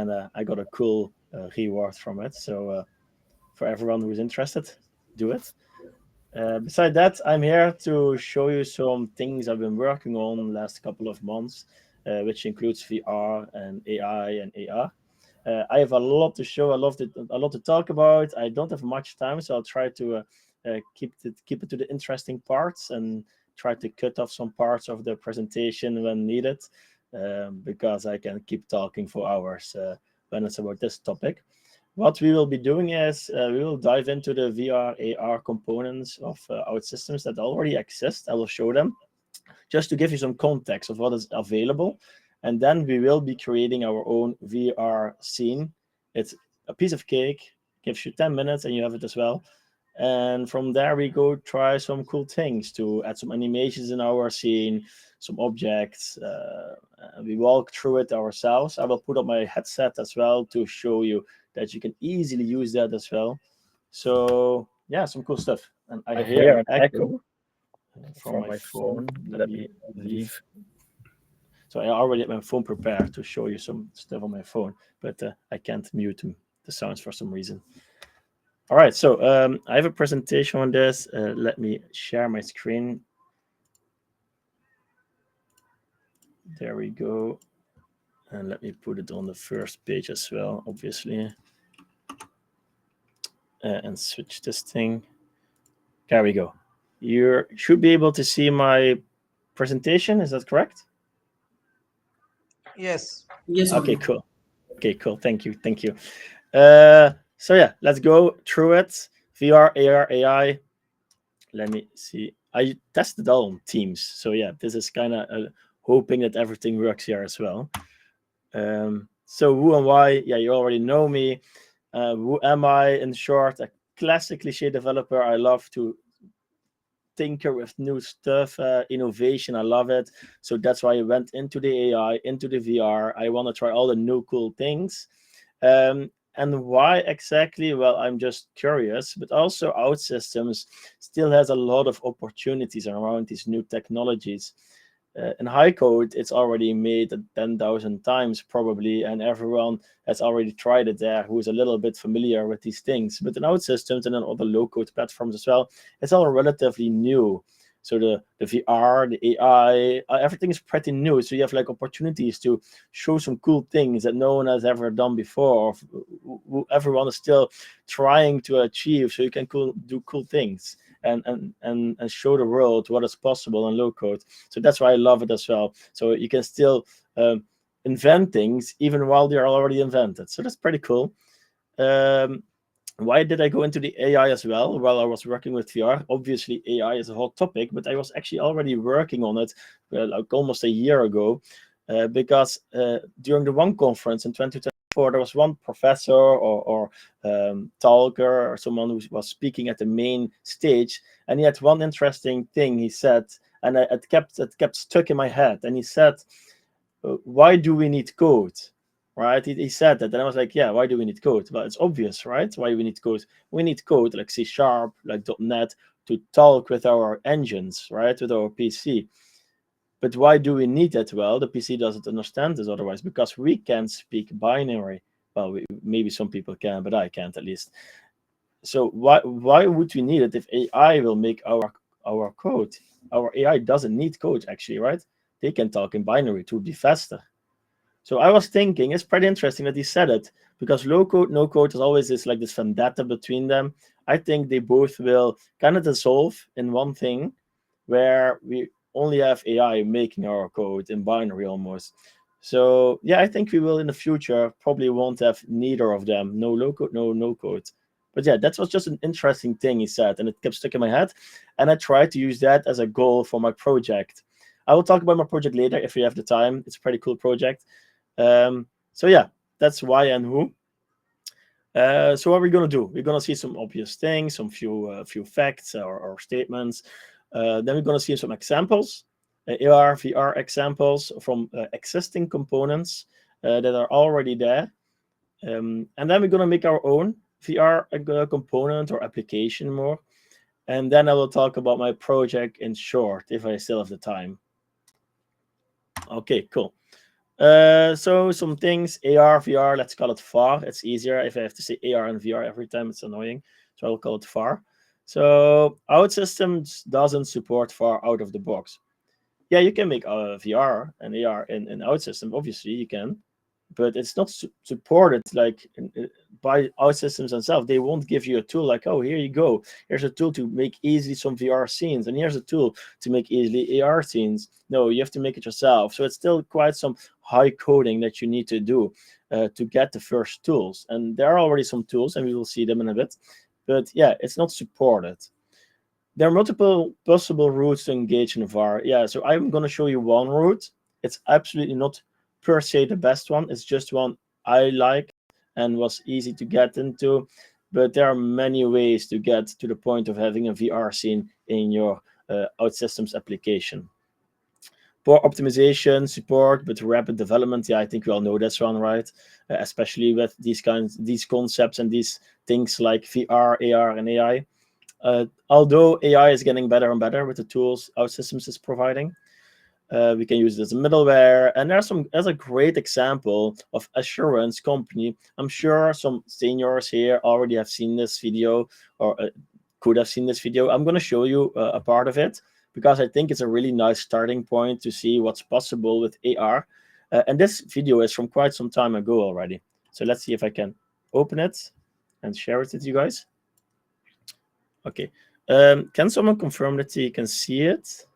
and I got a cool reward from it. So for everyone who's interested, do it. Beside that, I'm here to show you some things I've been working on last couple of months, which includes VR and AI and AR. I have a lot to show, a lot to talk about. I don't have much time, so I'll try to keep it to the interesting parts and try to cut off some parts of the presentation when needed, because I can keep talking for hours when it's about this topic. What we will be doing is we will dive into the VR AR components of OutSystems that already exist. I will show them just to give you some context of what is available. And then we will be creating our own VR scene. It's a piece of cake, gives you 10 minutes and you have it as well. And from there, we go try some cool things to add some animations in our scene, some objects. We walk through it ourselves. I will put up my headset as well to show you that you can easily use that as well. So yeah, some cool stuff. And I hear an echo from my phone. Let me leave. So I already have my phone prepared to show you some stuff on my phone, but I can't mute the sounds for some reason. All right, so I have a presentation on this. Let me share my screen. There we go. And let me put it on the first page as well, obviously. And switch this thing. There we go. You should be able to see my presentation. Is that correct? Yes. Yes. Okay, cool. Okay, cool. Thank you. Thank you. So yeah, let's go through it. VR, AR, AI. Let me see. I tested all on Teams. So yeah, this is kind of hoping that everything works here as well. So who and why? Yeah, you already know me. Who am I? In short, a classic cliche developer. I love to tinker with new stuff, innovation. I love it. So that's why I went into the AI, into the VR. I want to try all the new cool things. And why exactly? Well, I'm just curious, but also OutSystems still has a lot of opportunities around these new technologies. In high code, it's already made 10,000 times probably, and everyone has already tried it there who is a little bit familiar with these things. But in OutSystems and in other low-code platforms as well, it's all relatively new. So the VR, the AI, everything is pretty new. So you have like opportunities to show some cool things that no one has ever done before, or everyone is still trying to achieve. So you can do cool things and show the world what is possible in low code. So that's why I love it as well. So you can still invent things even while they are already invented. So that's pretty cool. Why did I go into the AI as well? Well, I was working with VR. Obviously, AI is a hot topic, but I was actually already working on it like almost a year ago, because during the One conference in 2024, there was one professor or talker or someone who was speaking at the main stage, and he had one interesting thing he said, and it kept stuck in my head. And he said, "Why do we need code?" Right? He said that, and I was like, yeah, why do we need code? Well, it's obvious, right? Why we need code? We need code like C#, like .NET, to talk with our engines, right? With our PC. But why do we need that? Well, the PC doesn't understand this otherwise, because we can't speak binary. Well, maybe some people can, but I can't at least. So why would we need it if AI will make our code? Our AI doesn't need code, actually, right? They can talk in binary to be faster. So I was thinking it's pretty interesting that he said it, because low code, no code is always this like this vendetta between them. I think they both will kind of dissolve in one thing, where we only have AI making our code in binary almost. So yeah, I think we will in the future probably won't have neither of them, no low code, no code. But yeah, that was just an interesting thing he said, and it kept stuck in my head. And I tried to use that as a goal for my project. I will talk about my project later if we have the time. It's a pretty cool project. So yeah, that's why and who. So what are we gonna do? We're gonna see some obvious things, some few facts or statements. Then we're gonna see some examples, AR, VR examples from existing components that are already there. And then we're gonna make our own VR component or application more. And then I will talk about my project in short, if I still have the time. Okay, cool. So some things, AR, VR, let's call it FAR. It's easier. If I have to say AR and VR every time, it's annoying. So I'll call it FAR. So OutSystems doesn't support FAR out of the box. Yeah, you can make VR and AR in OutSystems. Obviously, you can, but it's not supported like by OutSystems themselves. They won't give you a tool like, oh, here you go. Here's a tool to make easily some VR scenes, and here's a tool to make easily AR scenes. No, you have to make it yourself. So it's still quite some high coding that you need to do to get the first tools. And there are already some tools, and we will see them in a bit. But yeah, it's not supported. There are multiple possible routes to engage in VAR. Yeah, so I'm going to show you one route. It's absolutely not per se the best one. It's just one I like and was easy to get into. But there are many ways to get to the point of having a VR scene in your OutSystems application. Poor optimization, support, but rapid development. Yeah, I think we all know this one, right? Especially with these concepts and these things like VR, AR, and AI. Although AI is getting better and better with the tools OutSystems is providing, we can use it as a middleware. And there's a great example of assurance company. I'm sure some seniors here already have seen this video or could have seen this video. I'm going to show you a part of it because I think it's a really nice starting point to see what's possible with AR. And this video is from quite some time ago already. So let's see if I can open it and share it with you guys. Okay. Can someone confirm that you can see it?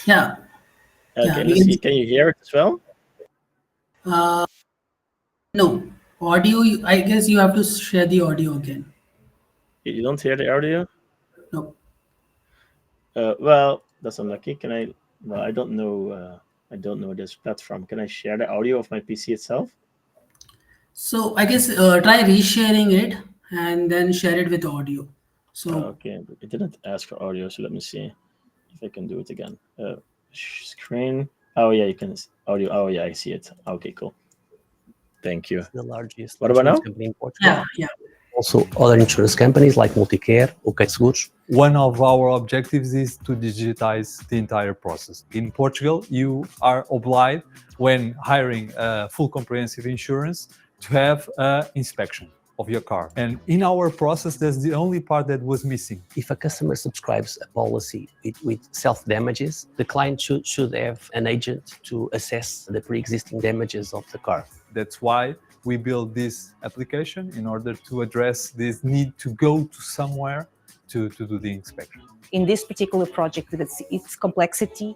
Yeah. Okay, let's see. Can you hear it as well? No. Audio, I guess you have to share the audio again. You don't hear the audio? No. Well, that's unlucky. Can I? Well, I don't know. I don't know this platform. Can I share the audio of my PC itself? So I guess try resharing it and then share it with audio. So okay, but it didn't ask for audio, so let me see if I can do it again. Screen. Oh yeah, you can audio. Oh yeah, I see it. Okay, cool. Thank you. It's the largest What about insurance now? company in Portugal. yeah. Also, other insurance companies like Multicare or Seguros. One of our objectives is to digitize the entire process. In Portugal, you are obliged, when hiring a full comprehensive insurance, to have an inspection of your car. And in our process, that's the only part that was missing. If a customer subscribes a policy with self-damages, the client should have an agent to assess the pre-existing damages of the car. That's why we built this application in order to address this need to go to somewhere to do the inspection. In this particular project, with its complexity,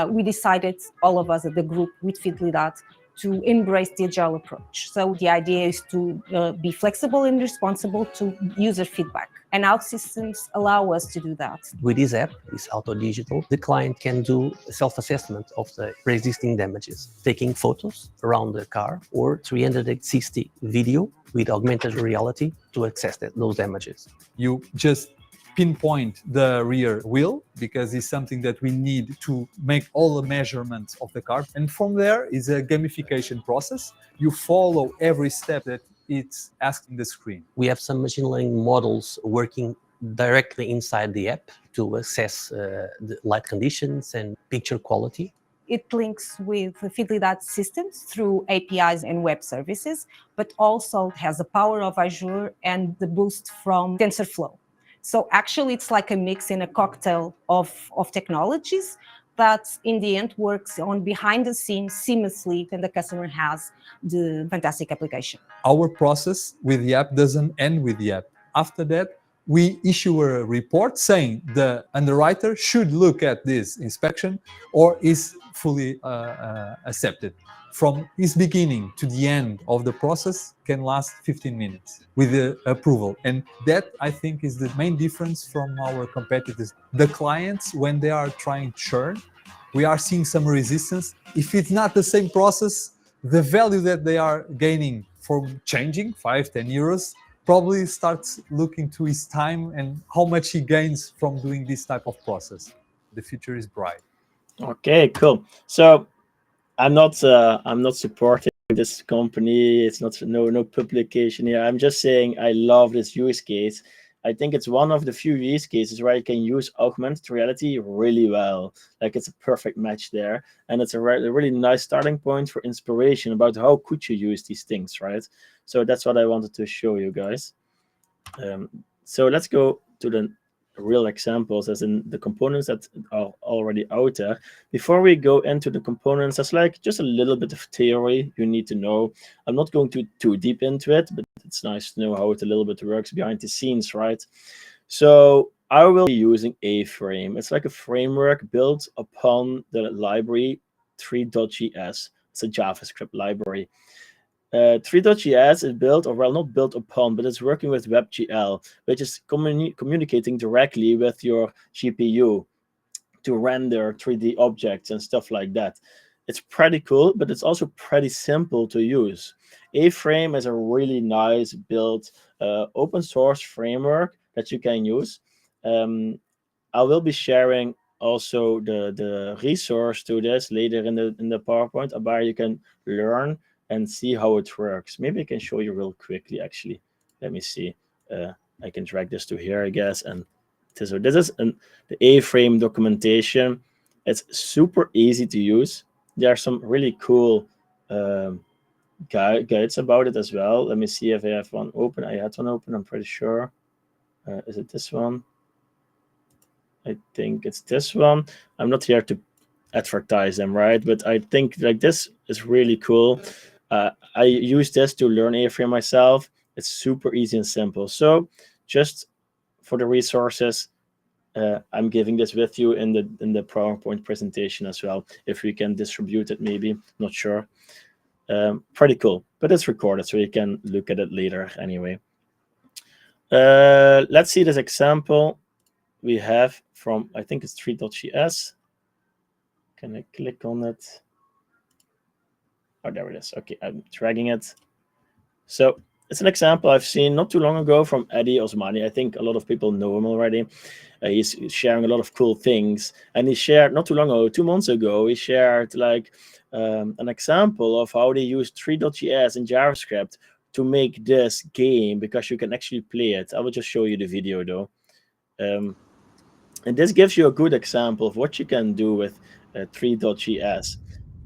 we decided, all of us at the group with Fidelidade, to embrace the agile approach. So the idea is to be flexible and responsible to user feedback. And OutSystems allow us to do that. With this app, this Auto Digital, the client can do a self-assessment of the pre-existing damages, taking photos around the car or 360 video with augmented reality to access those damages. You just pinpoint the rear wheel because it's something that we need to make all the measurements of the car. And from there is a gamification process. You follow every step that it's asking the screen. We have some machine learning models working directly inside the app to assess the light conditions and picture quality. It links with Fidelidade systems through APIs and web services, but also has the power of Azure and the boost from TensorFlow. So actually, it's like a mix in a cocktail of technologies that in the end works on behind the scenes seamlessly, and the customer has the fantastic application. Our process with the app doesn't end with the app. After that, we issue a report saying the underwriter should look at this inspection or is fully accepted. From its beginning to the end of the process can last 15 minutes with the approval. And that, I think, is the main difference from our competitors. The clients, when they are trying churn, we are seeing some resistance. If it's not the same process, the value that they are gaining from changing 5-10 euros probably starts looking to his time and how much he gains from doing this type of process. The future is bright. Okay, cool. So I'm not supporting this company. It's not no publication here. I'm just saying I love this use case I think it's one of the few use cases where you can use augmented reality really well. Like it's a perfect match there. And it's a really nice starting point for inspiration about how could you use these things, right? So that's what I wanted to show you guys. So let's go to the real examples, as in the components that are already out there. Before we go into the components, there's like just a little bit of theory you need to know. I'm not going too deep into it, but it's nice to know how it a little bit works behind the scenes, right? So I will be using A-Frame. It's like a framework built upon the library 3.js. It's a JavaScript library. 3.js is built, or well, not built upon, but it's working with WebGL, which is communicating directly with your GPU to render 3D objects and stuff like that. It's pretty cool, but it's also pretty simple to use. A-Frame is a really nice built open source framework that you can use. I will be sharing also the resource to this later in the PowerPoint, where you can learn and see how it works. Maybe I can show you real quickly, actually. Let me see. I can drag this to here, I guess. And so this is the A-Frame documentation. It's super easy to use. There are some really cool guides about it as well. Let me see if I have one open. I had one open, I'm pretty sure. Is it this one? I think it's this one. I'm not here to advertise them, right? But I think like this is really cool. I use this to learn A-Frame myself. It's super easy and simple. So just for the resources, I'm giving this with you in the PowerPoint presentation as well. If we can distribute it, maybe, not sure. Pretty cool, but it's recorded, so you can look at it later anyway. Let's see this example we have from, I think it's 3.js. Can I click on it? Oh, there it is. Okay, I'm dragging it. So it's an example I've seen not too long ago from Eddie Osmani. I think a lot of people know him already. He's sharing a lot of cool things. And he shared not too long ago, 2 months ago, he shared like an example of how they use 3.js and JavaScript to make this game, because you can actually play it. I will just show you the video though. And this gives you a good example of what you can do with 3.js.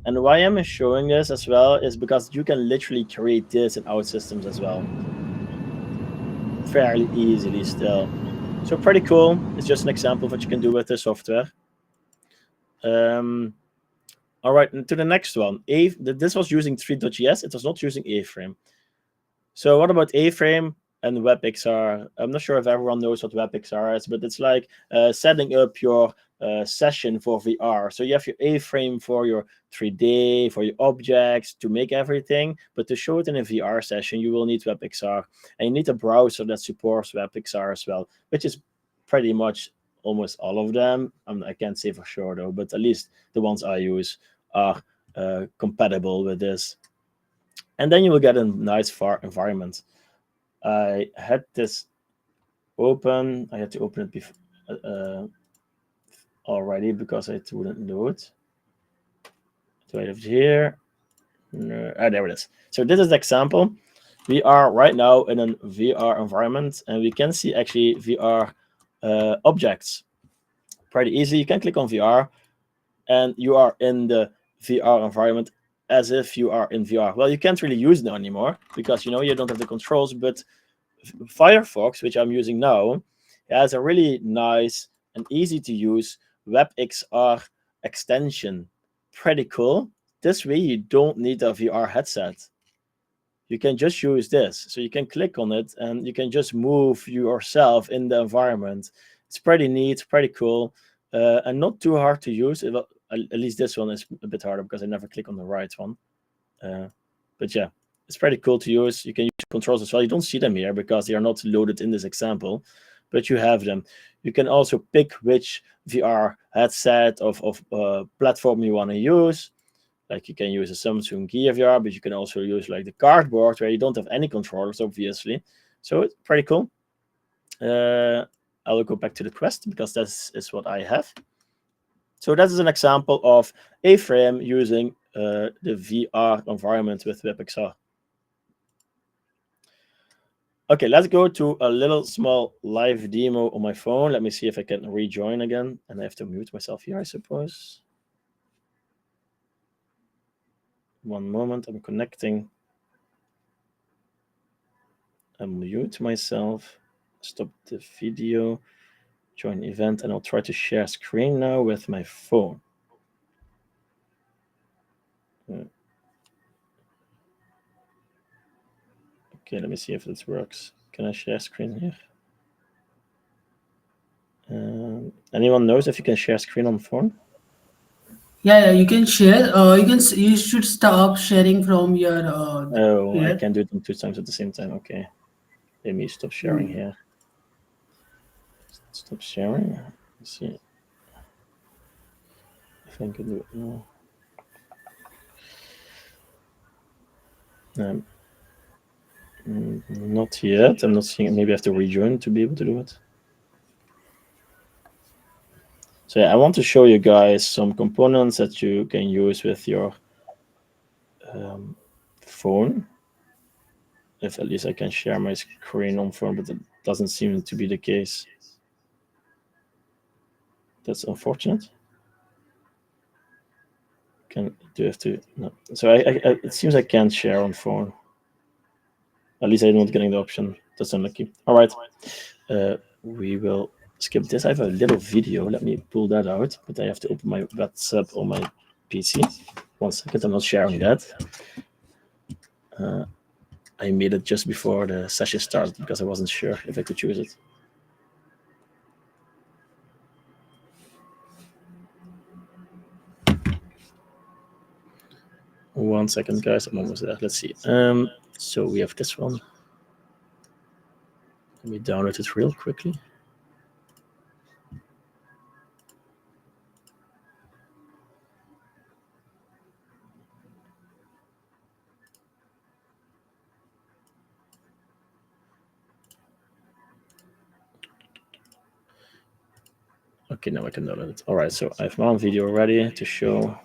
And why I'm showing this as well is because you can literally create this in OutSystems as well, fairly easily still. So pretty cool. It's just an example of what you can do with the software. All right, and to the next one. This was using 3.js. It was not using A-Frame. So what about A-Frame and WebXR? I'm not sure if everyone knows what WebXR is, but it's like setting up your session for VR. So you have your A-Frame for your 3D, for your objects, to make everything. But to show it in a VR session, you will need WebXR. And you need a browser that supports WebXR as well, which is pretty much almost all of them. I can't say for sure, though, but at least the ones I use are compatible with this. And then you will get a nice VR environment. I had this open. I had to open it before already because I wouldn't load. Do I have it here? No. There it is. So this is the example. We are right now in a VR environment, and we can see actually VR objects pretty easily. You can click on VR, and you are in the VR environment as if you are in VR. Well, you can't really use it anymore because you don't have the controls, but Firefox, which I'm using now, has a really nice and easy to use WebXR extension. Pretty cool. This way you don't need a VR headset. You can just use this. So you can click on it and you can just move yourself in the environment. It's pretty neat, pretty cool, and not too hard to use. At least this one is a bit harder because I never click on the right one. But yeah, it's pretty cool to use. You can use controls as well. You don't see them here because they are not loaded in this example, but you have them. You can also pick which VR headset of platform you want to use. Like you can use a Samsung Gear VR, but you can also use like the cardboard where you don't have any controllers, obviously. So it's pretty cool. I will go back to the Quest because that is what I have. So that is an example of A-Frame using the VR environment with WebXR. Okay, let's go to a little small live demo on my phone. Let me see if I can rejoin again. And I have to mute myself here, I suppose. One moment, I'm connecting. Unmute myself, stop the video, join event, and I'll try to share screen now with my phone. Okay, let me see if this works. Can I share screen here? Anyone knows if you can share screen on phone? Yeah, you can share. You should stop sharing from your. Oh, I here. can't do it on 2 times at the same time. Okay, let me stop sharing here. Stop sharing. Let's see if I can do it now. Not yet. I'm not seeing it. Maybe I have to rejoin to be able to do it. So yeah, I want to show you guys some components that you can use with your phone. If at least I can share my screen on phone, but it doesn't seem to be the case. That's unfortunate. Do you have to? No. So it seems I can't share on phone. At least I'm not getting the option. That's unlucky. All right. We will skip this. I have a little video. Let me pull that out, but I have to open my WhatsApp on my PC. 1 second. I'm not sharing that. I made it just before the session started because I wasn't sure if I could choose it. One second, guys. I'm almost there. Let's see. So we have this one. Let me download it real quickly. Okay, now I can download it. All right, so I have one video ready to show.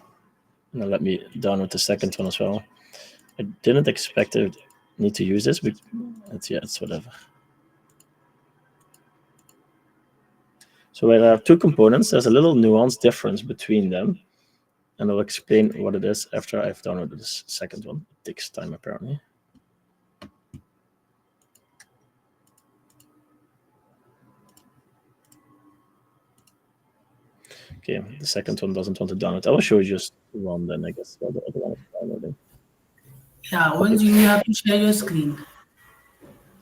Now let me download the second one as well. I didn't expect to need to use this, but it's whatever. So there are 2 components. There's a little nuance difference between them, and I'll explain what it is after I've downloaded this second one. It takes time, apparently. Okay, the second one doesn't want to download. I will show you just one then, I guess, while the other one is downloading. Yeah, once you have to share your screen.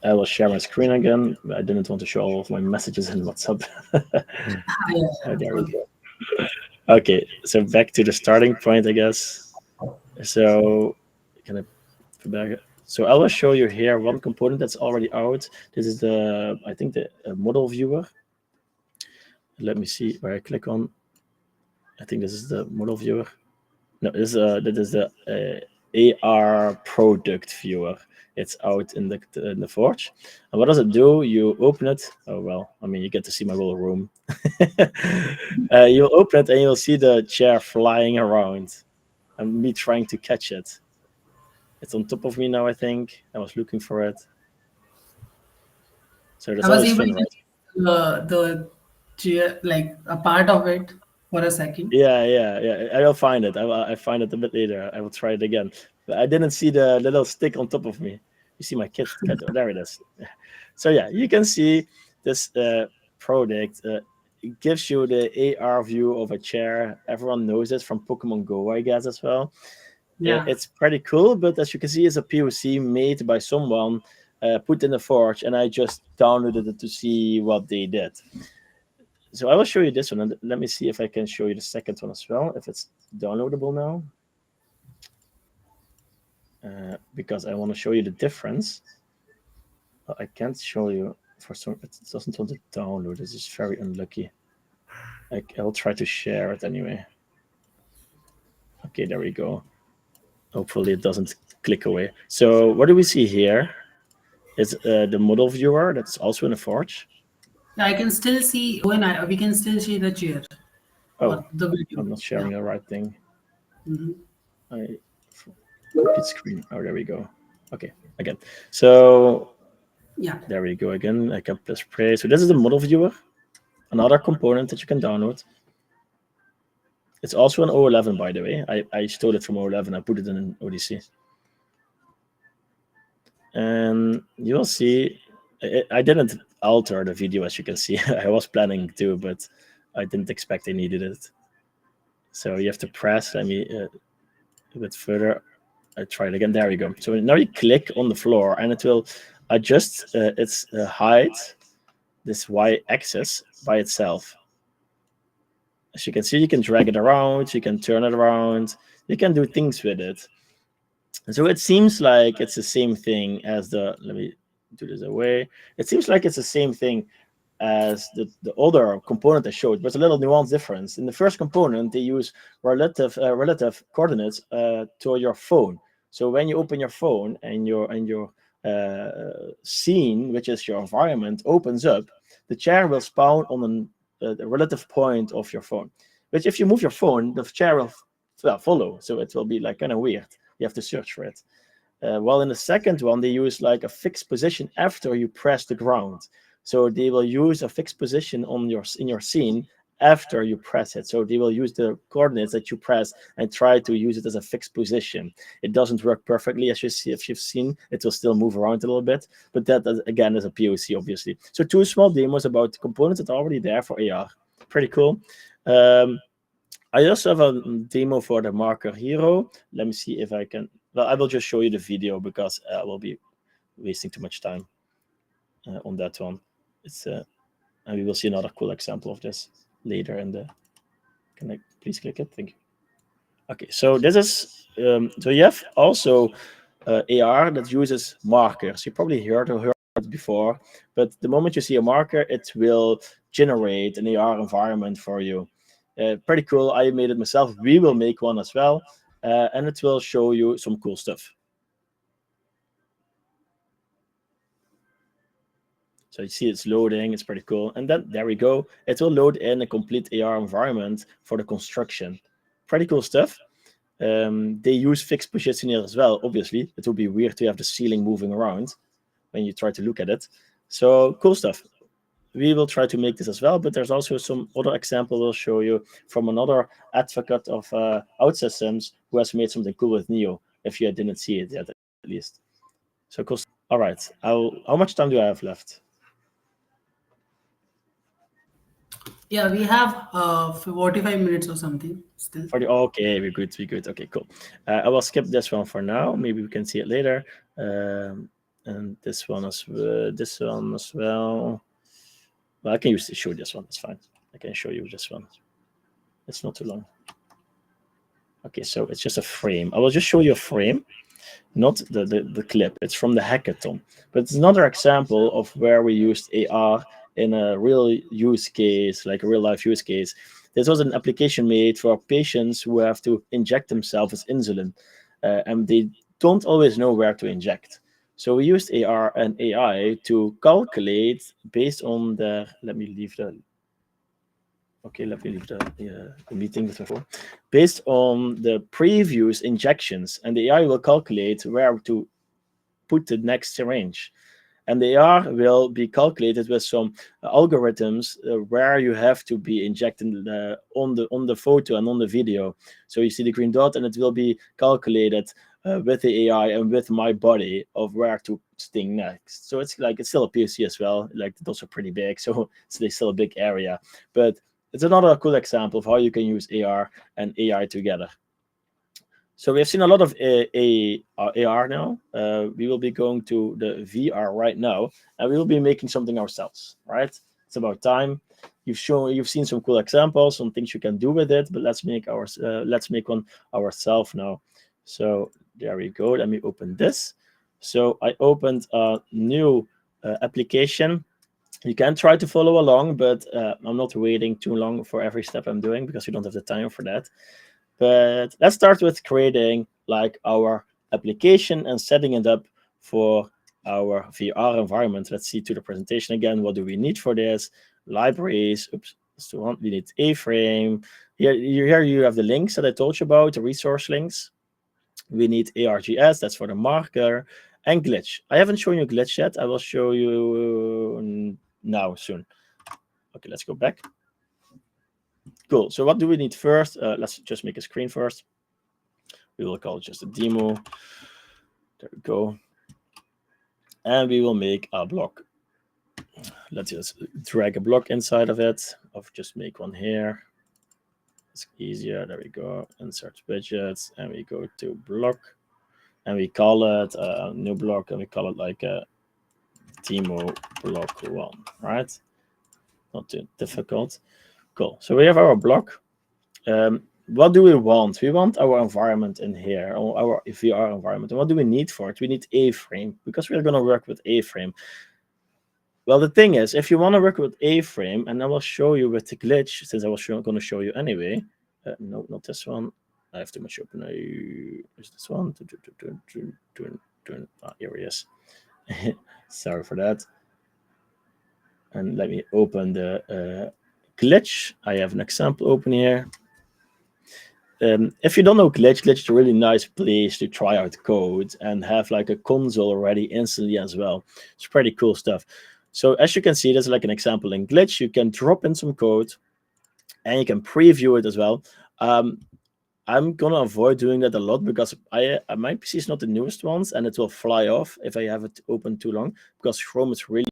I will share my screen again. I didn't want to show all of my messages in WhatsApp. Oh, there we go. Okay, so back to the starting point, I guess. So can I put back? So I will show you here one component that's already out. This is I think the model viewer. Let me see where I click on. I think this is the model viewer. No, this is the AR product viewer. It's out in the Forge. And what does it do? You open it. Oh, well, I mean, you get to see my little room. You'll open it and you'll see the chair flying around and me trying to catch it. It's on top of me now, I think. I was looking for it. So that's I was always able fun, to right? the chair, like a part of it for a second. Yeah. I will find it. I find it a bit later. I will try it again. But I didn't see the little stick on top of me. You see my cat. Oh, there it is. So yeah, you can see this product. It gives you the AR view of a chair. Everyone knows it from Pokemon Go, I guess, as well. Yeah. It's pretty cool, but as you can see, it's a POC made by someone, put in the Forge, and I just downloaded it to see what they did. So I will show you this one, and let me see if I can show you the second one as well, if it's downloadable now. Because I want to show you the difference. I can't show you for some. It doesn't want to download. This is very unlucky. I'll try to share it anyway. Okay, there we go. Hopefully it doesn't click away. So what do we see here? It's the model viewer that's also in a Forge. I can still see we can still see the chair. Oh, the video. I'm not sharing the right thing. Mhm. Complete screen. Oh, there we go. Okay, again. So Yeah. There we go again. I can press play. So this is the ModelViewer, another component that you can download. It's also an O11, by the way. I stole it from O11. I put it in ODC. And you'll see, I didn't alter the video, as you can see. I was planning to, but I didn't expect I needed it. So you have to press. Let me a bit further. I try it again. There we go. So now you click on the floor, and it will adjust its height, this y-axis, by itself. As you can see, you can drag it around, you can turn it around, you can do things with it. And so it seems like it's the same thing as the, let me do this away. It seems like it's the same thing as the other component I showed, but it's a little nuance difference. In the first component, they use relative coordinates to your phone. So when you open your phone and your scene, which is your environment, opens up, the chair will spawn on the relative point of your phone. Which if you move your phone, the chair will follow. So it will be like kind of weird. You have to search for it. While in the second one, they use like a fixed position after you press the ground. So they will use a fixed position in your scene after you press it. So they will use the coordinates that you press and try to use it as a fixed position. It doesn't work perfectly, as you see. If you've seen, it will still move around a little bit. But that, again, is a POC, obviously. So 2 small demos about components that are already there for AR. Pretty cool. I also have a demo for the marker hero. Let me see if I can. Well, I will just show you the video because I will be wasting too much time on that one. It's and we will see another cool example of this later in the. Can I please click it? Thank you. Okay, so this is so you have also AR that uses markers. You probably heard it before, but the moment you see a marker, it will generate an AR environment for you. Pretty cool. I made it myself. We will make one as well, and it will show you some cool stuff. So you see it's loading. It's pretty cool. And then there we go. It will load in a complete AR environment for the construction. Pretty cool stuff. They use fixed position here as well. Obviously, it would be weird to have the ceiling moving around when you try to look at it. So cool stuff. We will try to make this as well, but there's also some other example we'll show you from another advocate of OutSystems who has made something cool with Neo, if you didn't see it yet, at least. So cool. All right. How much time do I have left? Yeah, we have 45 minutes or something still. Okay, we're good. Okay, cool. I will skip this one for now. Maybe we can see it later. And this one as well. Well, I can show this one. It's fine. I can show you this one. It's not too long. Okay, so it's just a frame. I will just show you a frame, not the clip. It's from the hackathon. But it's another example of where we used AR in a real use case, like a real life use case. This was an application made for patients who have to inject themselves with insulin, and they don't always know where to inject. So we used AR and AI to calculate based on the. Let me leave the meeting before. Based on the previous injections, and the AI will calculate where to put the next syringe. And the AR will be calculated with some algorithms where you have to be injecting on the photo and on the video. So you see the green dot, and it will be calculated with the AI and with my body of where to sting next. So it's still a POC as well. Like it's also pretty big, so it's still a big area. But it's another cool example of how you can use AR and AI together. So we have seen a lot of AR now. We will be going to the VR right now, and we will be making something ourselves. Right? It's about time. You've seen some cool examples, some things you can do with it, but let's make one ourselves now. So there we go. Let me open this. So I opened a new application. You can try to follow along, but I'm not waiting too long for every step I'm doing because we don't have the time for that. But let's start with creating like our application and setting it up for our VR environment. Let's see to the presentation again. What do we need for this? Libraries. Oops, that's the one. We need A-frame. Here you have the links that I told you about, the resource links. We need ARGS, that's for the marker, and glitch. I haven't shown you glitch yet. I will show you now soon. Okay, let's go back. Cool. So what do we need first? Let's just make a screen first. We will call it just a demo. There we go. And we will make a block. Let's just drag a block inside of it. I'll just make one here. It's easier. There we go. Insert widgets, and we go to block, and we call it a new block, and we call it like a demo block 1, right? Not too difficult. Cool. So we have our block. What do we want? We want our environment in here, or our VR environment. And what do we need for it? We need A-frame, because we're going to work with A-frame. Well, the thing is, if you want to work with A-frame, and I will show you with the glitch, since I was going to show you anyway. No, not this one. I have too much open. Is this one? Here he is. Sorry for that. And let me open the glitch. I have an example open here. If you don't know glitch is a really nice place to try out code and have like a console already instantly as well. It's pretty cool stuff. So as you can see, there's like an example in glitch. You can drop in some code and you can preview it as well. I'm gonna avoid doing that a lot because my PC is not the newest ones, and it will fly off if I have it open too long, because Chrome is really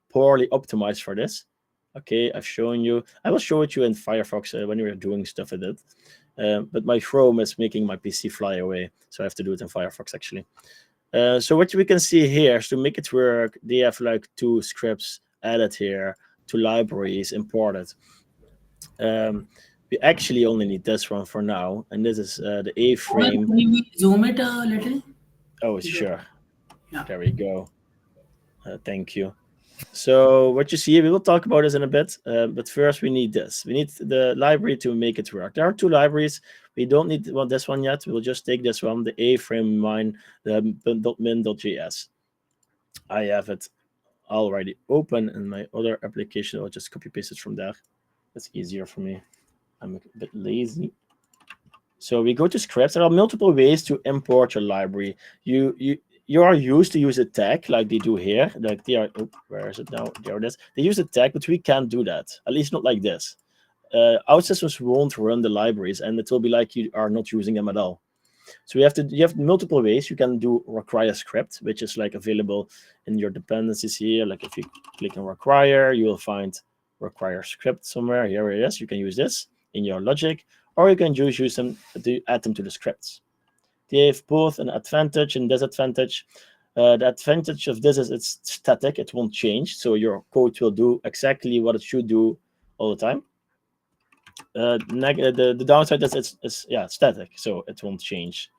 poorly optimized for this. Okay, I've shown you. I will show it you in Firefox when you're doing stuff with it. But my Chrome is making my PC fly away, so I have to do it in Firefox actually. So what we can see here is to make it work, they have like 2 scripts added here, 2 libraries imported. We actually only need this one for now, and this is the A-frame. Can you zoom it a little? Oh, sure. Yeah. There we go. Thank you. So what you see, we will talk about this in a bit, but first we need this. We need the library to make it work. There are 2 libraries. We don't need this one yet. We'll just take this one, the A-frame mine, the .min.js. I have it already open in my other application. I'll just copy paste it from there. That's easier for me. I'm a bit lazy. So we go to scripts. There are multiple ways to import your library. You are used to use a tag like they do here. Like they are, oh, where is it now? There it is. They use a tag, but we can't do that. At least not like this. OutSystems won't run the libraries, and it will be like you are not using them at all. So you have multiple ways. You can do require script, which is like available in your dependencies here. Like if you click on require, you will find require script somewhere. Here it is. You can use this in your logic, or you can just use them to add them to the scripts. They have both an advantage and disadvantage. The advantage of this is it's static. It won't change. So your code will do exactly what it should do all the time. The downside is it's static, so it won't change.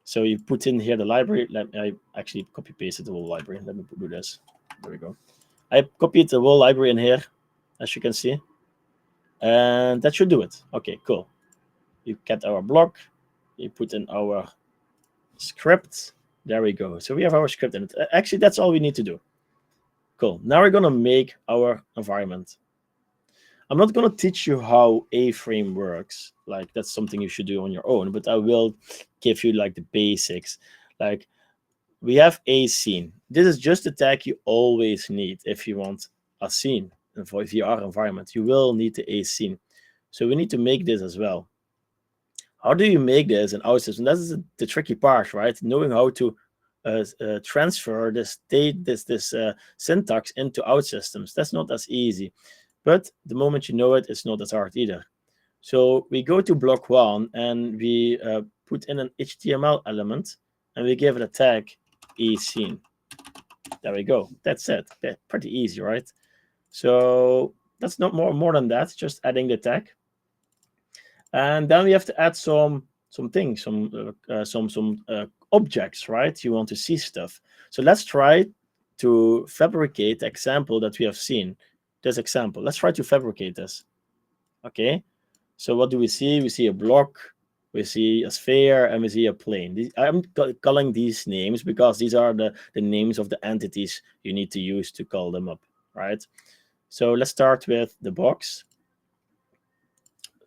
So you put in here the library. I actually copy pasted the whole library. Let me do this. There we go. I copied the whole library in here, as you can see. And that should do it. Okay, cool. You get our block. You put in our script. There we go. So we have our script in it. Actually, that's all we need to do. Cool. Now we're going to make our environment. I'm not going to teach you how A-frame works. Like, that's something you should do on your own, but I will give you like the basics. Like, we have a scene. This is just the tag you always need if you want a scene. And for VR environment, you will need the a scene. So we need to make this as well. How do you make this in OutSystems? That is the tricky part, right? Knowing how to transfer this syntax into OutSystems. That's not as easy. But the moment you know it, it's not as hard either. So we go to block 1 and we put in an HTML element and we give it a tag eScene. There we go. That's it. Pretty easy, right? So that's not more than that. Just adding the tag. And then we have to add some things, some objects, right? You want to see stuff. So let's try to fabricate the example that we have seen. This example. Let's try to fabricate this. Okay. So what do we see? We see a block, we see a sphere, and we see a plane. I'm calling these names because these are the names of the entities you need to use to call them up, right? So let's start with the box.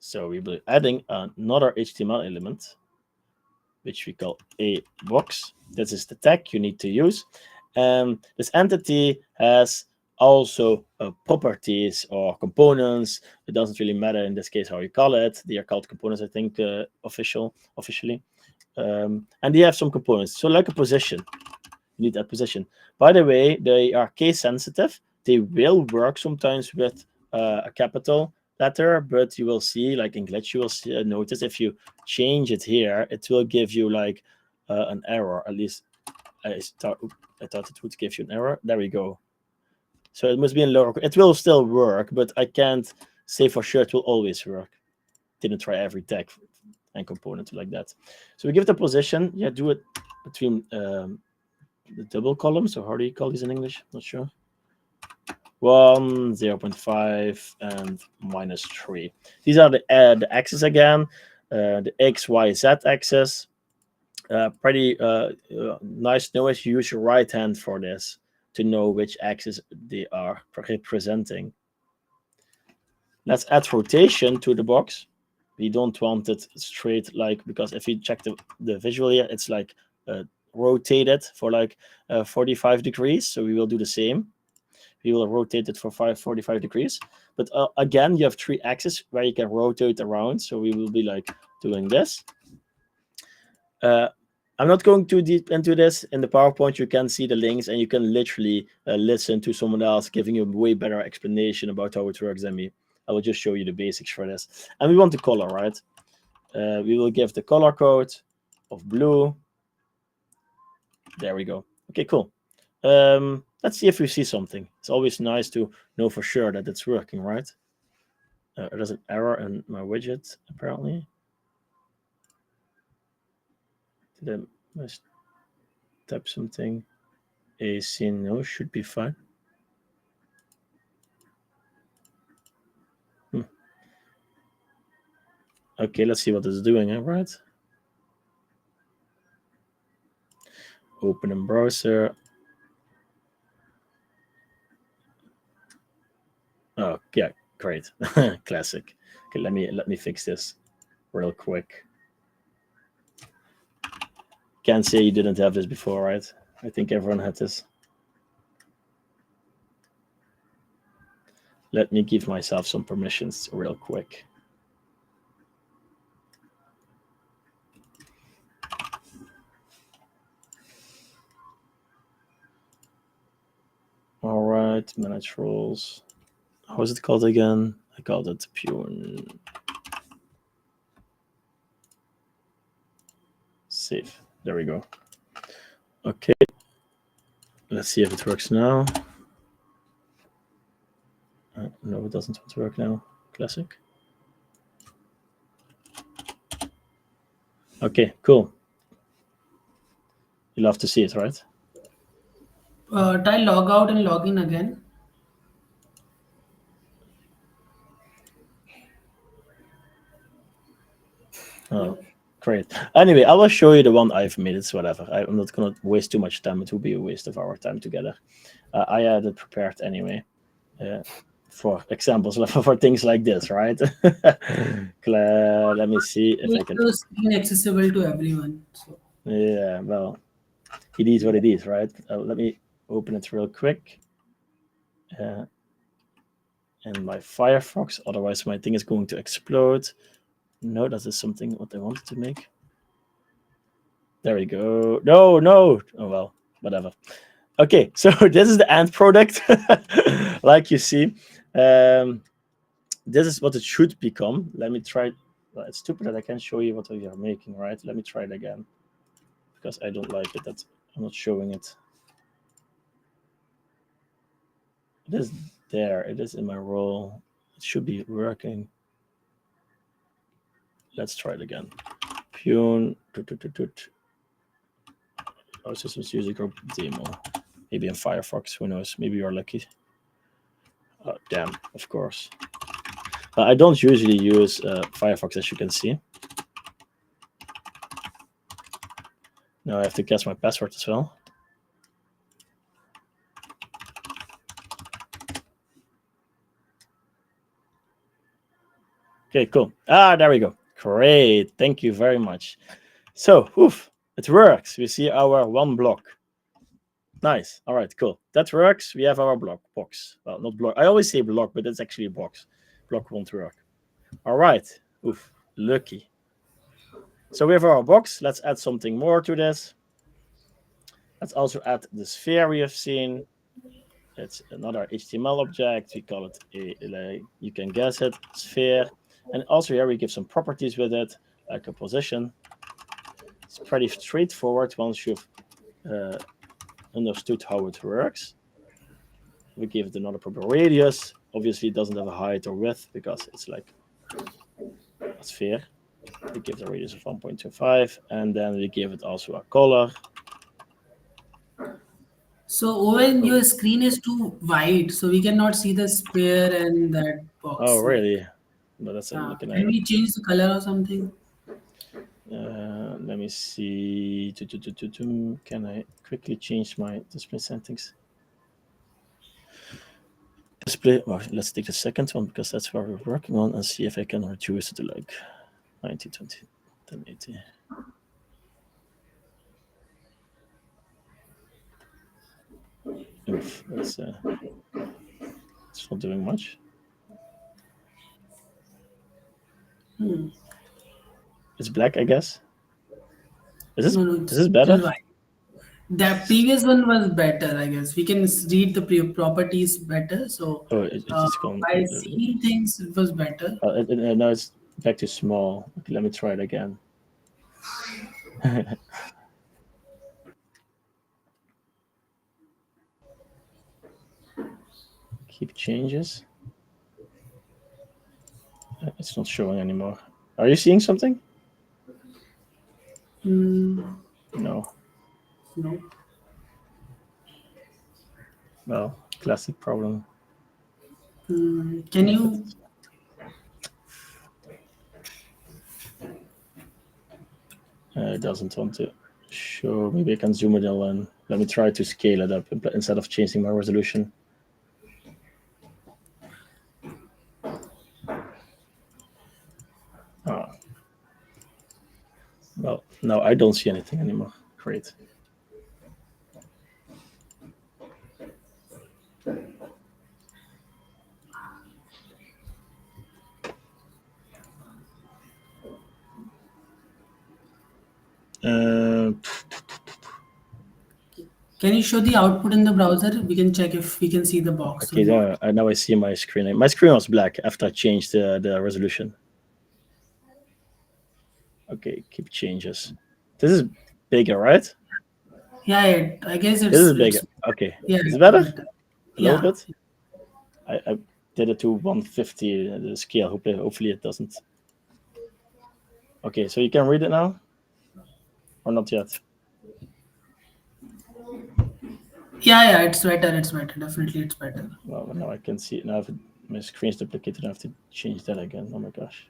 So we'll be adding another HTML element. which we call a box. This is the tag you need to use. This entity has also properties or components. It doesn't really matter in this case how you call it. They are called components, I think, officially. And they have some components. So like a position, you need that position. By the way, they are case sensitive. They will work sometimes with a capital letter, but you will see, like in Glitch, you will notice if you change it here, it will give you like an error. At least I thought it would give you an error. There we go. So it must be in lower. It will still work, but I can't say for sure it will always work. Didn't try every tag and component like that. So we give the position. Yeah, do it between the double columns, or how do you call these in English? Not sure. 1, 0.5, and -3. These are the axes again. The X, Y, Z axis. Pretty nice to know is you use your right hand for this to know which axis they are representing. Let's add rotation to the box. We don't want it straight, like, because if you check the visual here, it's like rotated for like 45 degrees. So we will do the same. We will rotate it for 45 degrees. But again, you have 3 axes where you can rotate around. So we will be like doing this. I'm not going too deep into this. In the PowerPoint, you can see the links, and you can literally listen to someone else giving you a way better explanation about how it works than me. I will just show you the basics for this. And we want the color, right? We will give the color code of blue. There we go. Okay, cool. Let's see if we see something. It's always nice to know for sure that it's working, right? There's an error in my widget, apparently. Did I type something? AC, no, should be fine. Okay, let's see what it's doing, right? Open in browser. Oh, yeah, great. Classic. Okay, let me fix this real quick. Can't say you didn't have this before, right? I think everyone had this. Let me give myself some permissions real quick. All right, manage roles. How is it called again? I called it Pune. Save. There we go. Okay. Let's see if it works now. No, it doesn't want to work now. Classic. Okay, cool. You love to see it, right? Try log out and log in again. Oh, great. Anyway, I will show you the one I've made. It's whatever. I'm not going to waste too much time. It will be a waste of our time together. I had it prepared anyway for examples for things like this, right? Let me see if I can. It's screen accessible to everyone. So. Yeah, well, it is what it is, right? Let me open it real quick. In my Firefox, otherwise my thing is going to explode. No, that is something what I wanted to make. There we go. No. Oh, well, whatever. Okay, so this is the end product. Like you see. This is what it should become. Let me try. Well, it's stupid that I can't show you what we are making, right? Let me try it again. Because I don't like it that I'm not showing it. It is there. It is in my role. It should be working. Let's try it again. Pune. OutSystems user group demo. Maybe in Firefox. Who knows? Maybe you're lucky. Oh, damn, of course. I don't usually use Firefox, as you can see. Now I have to guess my password as well. Okay, cool. There we go. Great. Thank you very much. So, oof, it works. We see our one block. Nice. All right, cool. That works. We have our box. Well, not block. I always say block, but it's actually a box. Block won't work. All right. Oof, lucky. So we have our box. Let's add something more to this. Let's also add the sphere we have seen. It's another HTML object. We call it you can guess it, sphere. And also here we give some properties with it, like a position. It's pretty straightforward once you've understood how it works. We give it another proper radius. Obviously, it doesn't have a height or width because it's like a sphere. We give the radius of 1.25, and then we give it also a color. So Owen, your screen is too wide, so we cannot see the sphere and that box. Oh, really? But that's Can we change the color or something? Let me see. Can I quickly change my display settings? Display. Well, let's take the second one because that's what we're working on, and see if I can reduce it to like 90, 20, 1080. Oof, it's not doing much. It's black, I guess. Is this No, is this better? The previous one was better, I guess. We can read the properties better. So It's just gone. by seeing things, it was better. No, it's back to small. Okay, let me try it again. Keep changes. It's not showing anymore. Are you seeing something? No. No. Well, classic problem. Can you? It doesn't want to show. Maybe I can zoom it in and let me try to scale it up instead of changing my resolution. Oh. Well, no, I don't see anything anymore. Great. Can you show the output in the browser? We can check if we can see the box. Okay, now I see my screen. My screen was black after I changed the resolution. Okay, keep changes. This is bigger, right? Yeah, I guess it's. This is bigger. Okay. Yeah, is it better? A Yeah. little bit. I did it to 150 the scale. Hopefully it doesn't. Okay, so you can read it now, or not yet? Yeah, it's better. It's better. Definitely, it's better. Well, now I can see it. Now my screen's duplicated. I have to change that again. Oh my gosh.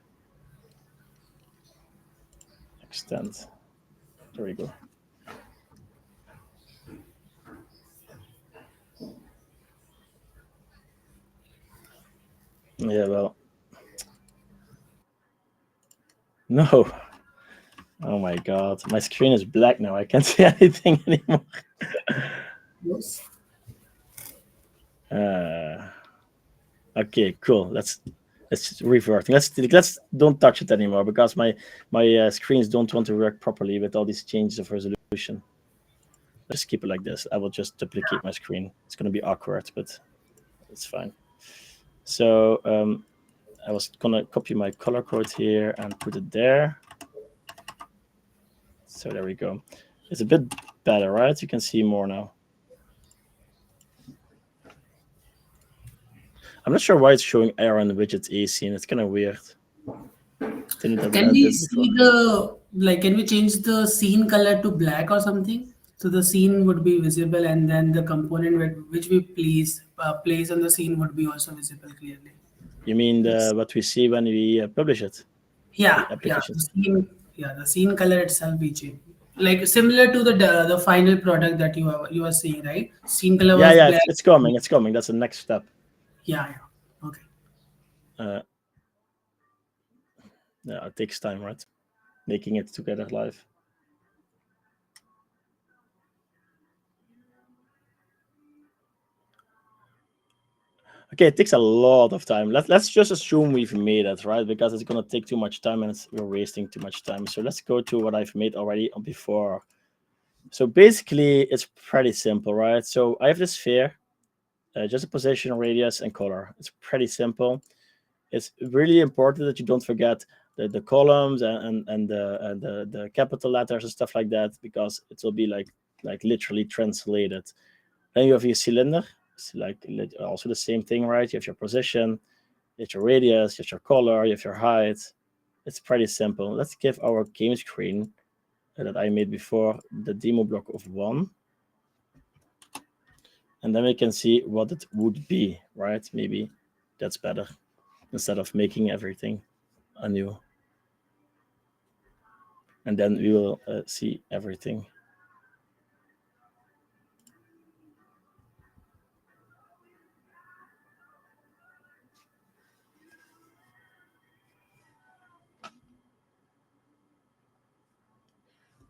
Extend. There we go. Yeah, well. No. Oh my god. My screen is black now. I can't see anything anymore. Yes. Okay, cool. Let's revert. Let's don't touch it anymore because my screens don't want to work properly with all these changes of resolution. Let's keep it like this. I will just duplicate my screen. It's going to be awkward, but it's fine. So I was gonna copy my color code here and put it there. So there we go. It's a bit better, right? You can see more now. I'm not sure why it's showing error on the widget AC, and it's kind of weird. Can we see can we change the scene color to black or something? So the scene would be visible, and then the component which we place on the scene would be also visible clearly. You mean what we see when we publish it? Yeah, the scene color itself we change. Like similar to the final product that you are seeing, right? Scene color was black. It's coming. It's coming. That's the next step. Yeah. Okay. Yeah, it takes time, right? Making it together live. Okay, it takes a lot of time. Let's just assume we've made it, right? Because it's gonna take too much time and we're wasting too much time. So let's go to what I've made already before. So basically, it's pretty simple, right? So I have this sphere, just a position, radius, and color. It's pretty simple. It's really important that you don't forget the columns and the capital letters and stuff like that, because it will be like literally translated. Then you have your cylinder. It's like also the same thing, right? You have your position, you have your radius, you have your color, you have your height. It's pretty simple. Let's give our game screen that I made before the demo block of 1. And then we can see what it would be, right? Maybe that's better instead of making everything anew. And then we will see everything.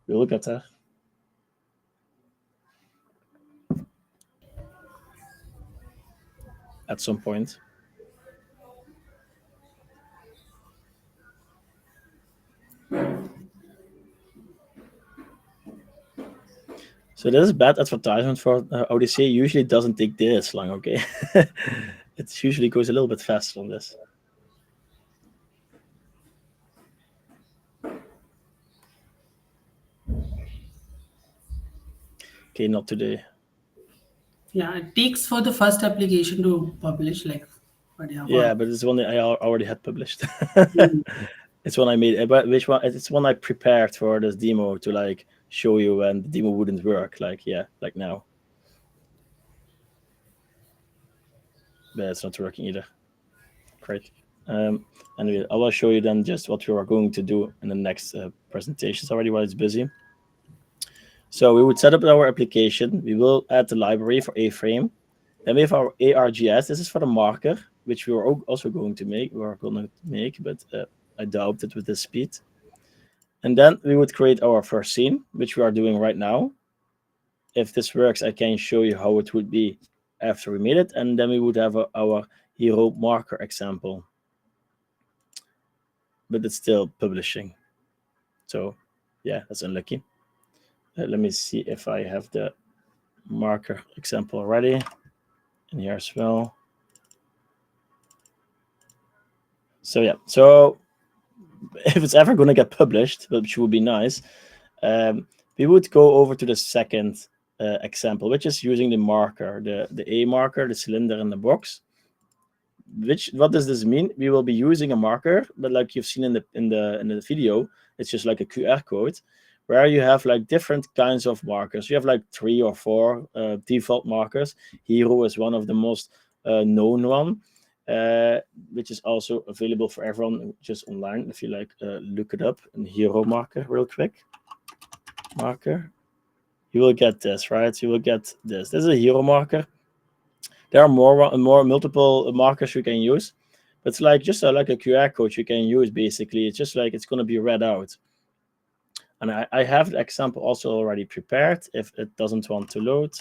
We look at that. At some point. So this is bad advertisement for Odyssey. Usually it doesn't take this long, okay? It usually goes a little bit faster on this. Okay, not today. Yeah, it takes for the first application to publish, like, but yeah. Yeah, but it's one that I already had published. It's one I made, but which one? It's one I prepared for this demo to like show you when the demo wouldn't work. Like, yeah, like now. But it's not working either. Great. Anyway, I will show you then just what we are going to do in the next presentations already while it's busy. So we would set up our application. We will add the library for A-frame. Then we have our ARGS. This is for the marker, which we are also going to make. But I doubt it with this speed. And then we would create our first scene, which we are doing right now. If this works, I can show you how it would be after we made it. And then we would have our hero marker example. But it's still publishing. So yeah, that's unlucky. Let me see if I have the marker example already. And here as well. So yeah, so if it's ever going to get published, which would be nice, we would go over to the second example, which is using the marker, the A marker, the cylinder in the box. What does this mean? We will be using a marker, but like you've seen in the video, it's just like a QR code, where you have like different kinds of markers. You have like 3 or 4 default markers. Hero is one of the most known one, which is also available for everyone just online. If you like, look it up, and hero marker real quick. Marker. You will get this, right? You will get this. This is a hero marker. There are more multiple markers you can use, but it's like just like a QR code you can use. Basically, it's just like it's going to be read out. And I have the example also already prepared. If it doesn't want to load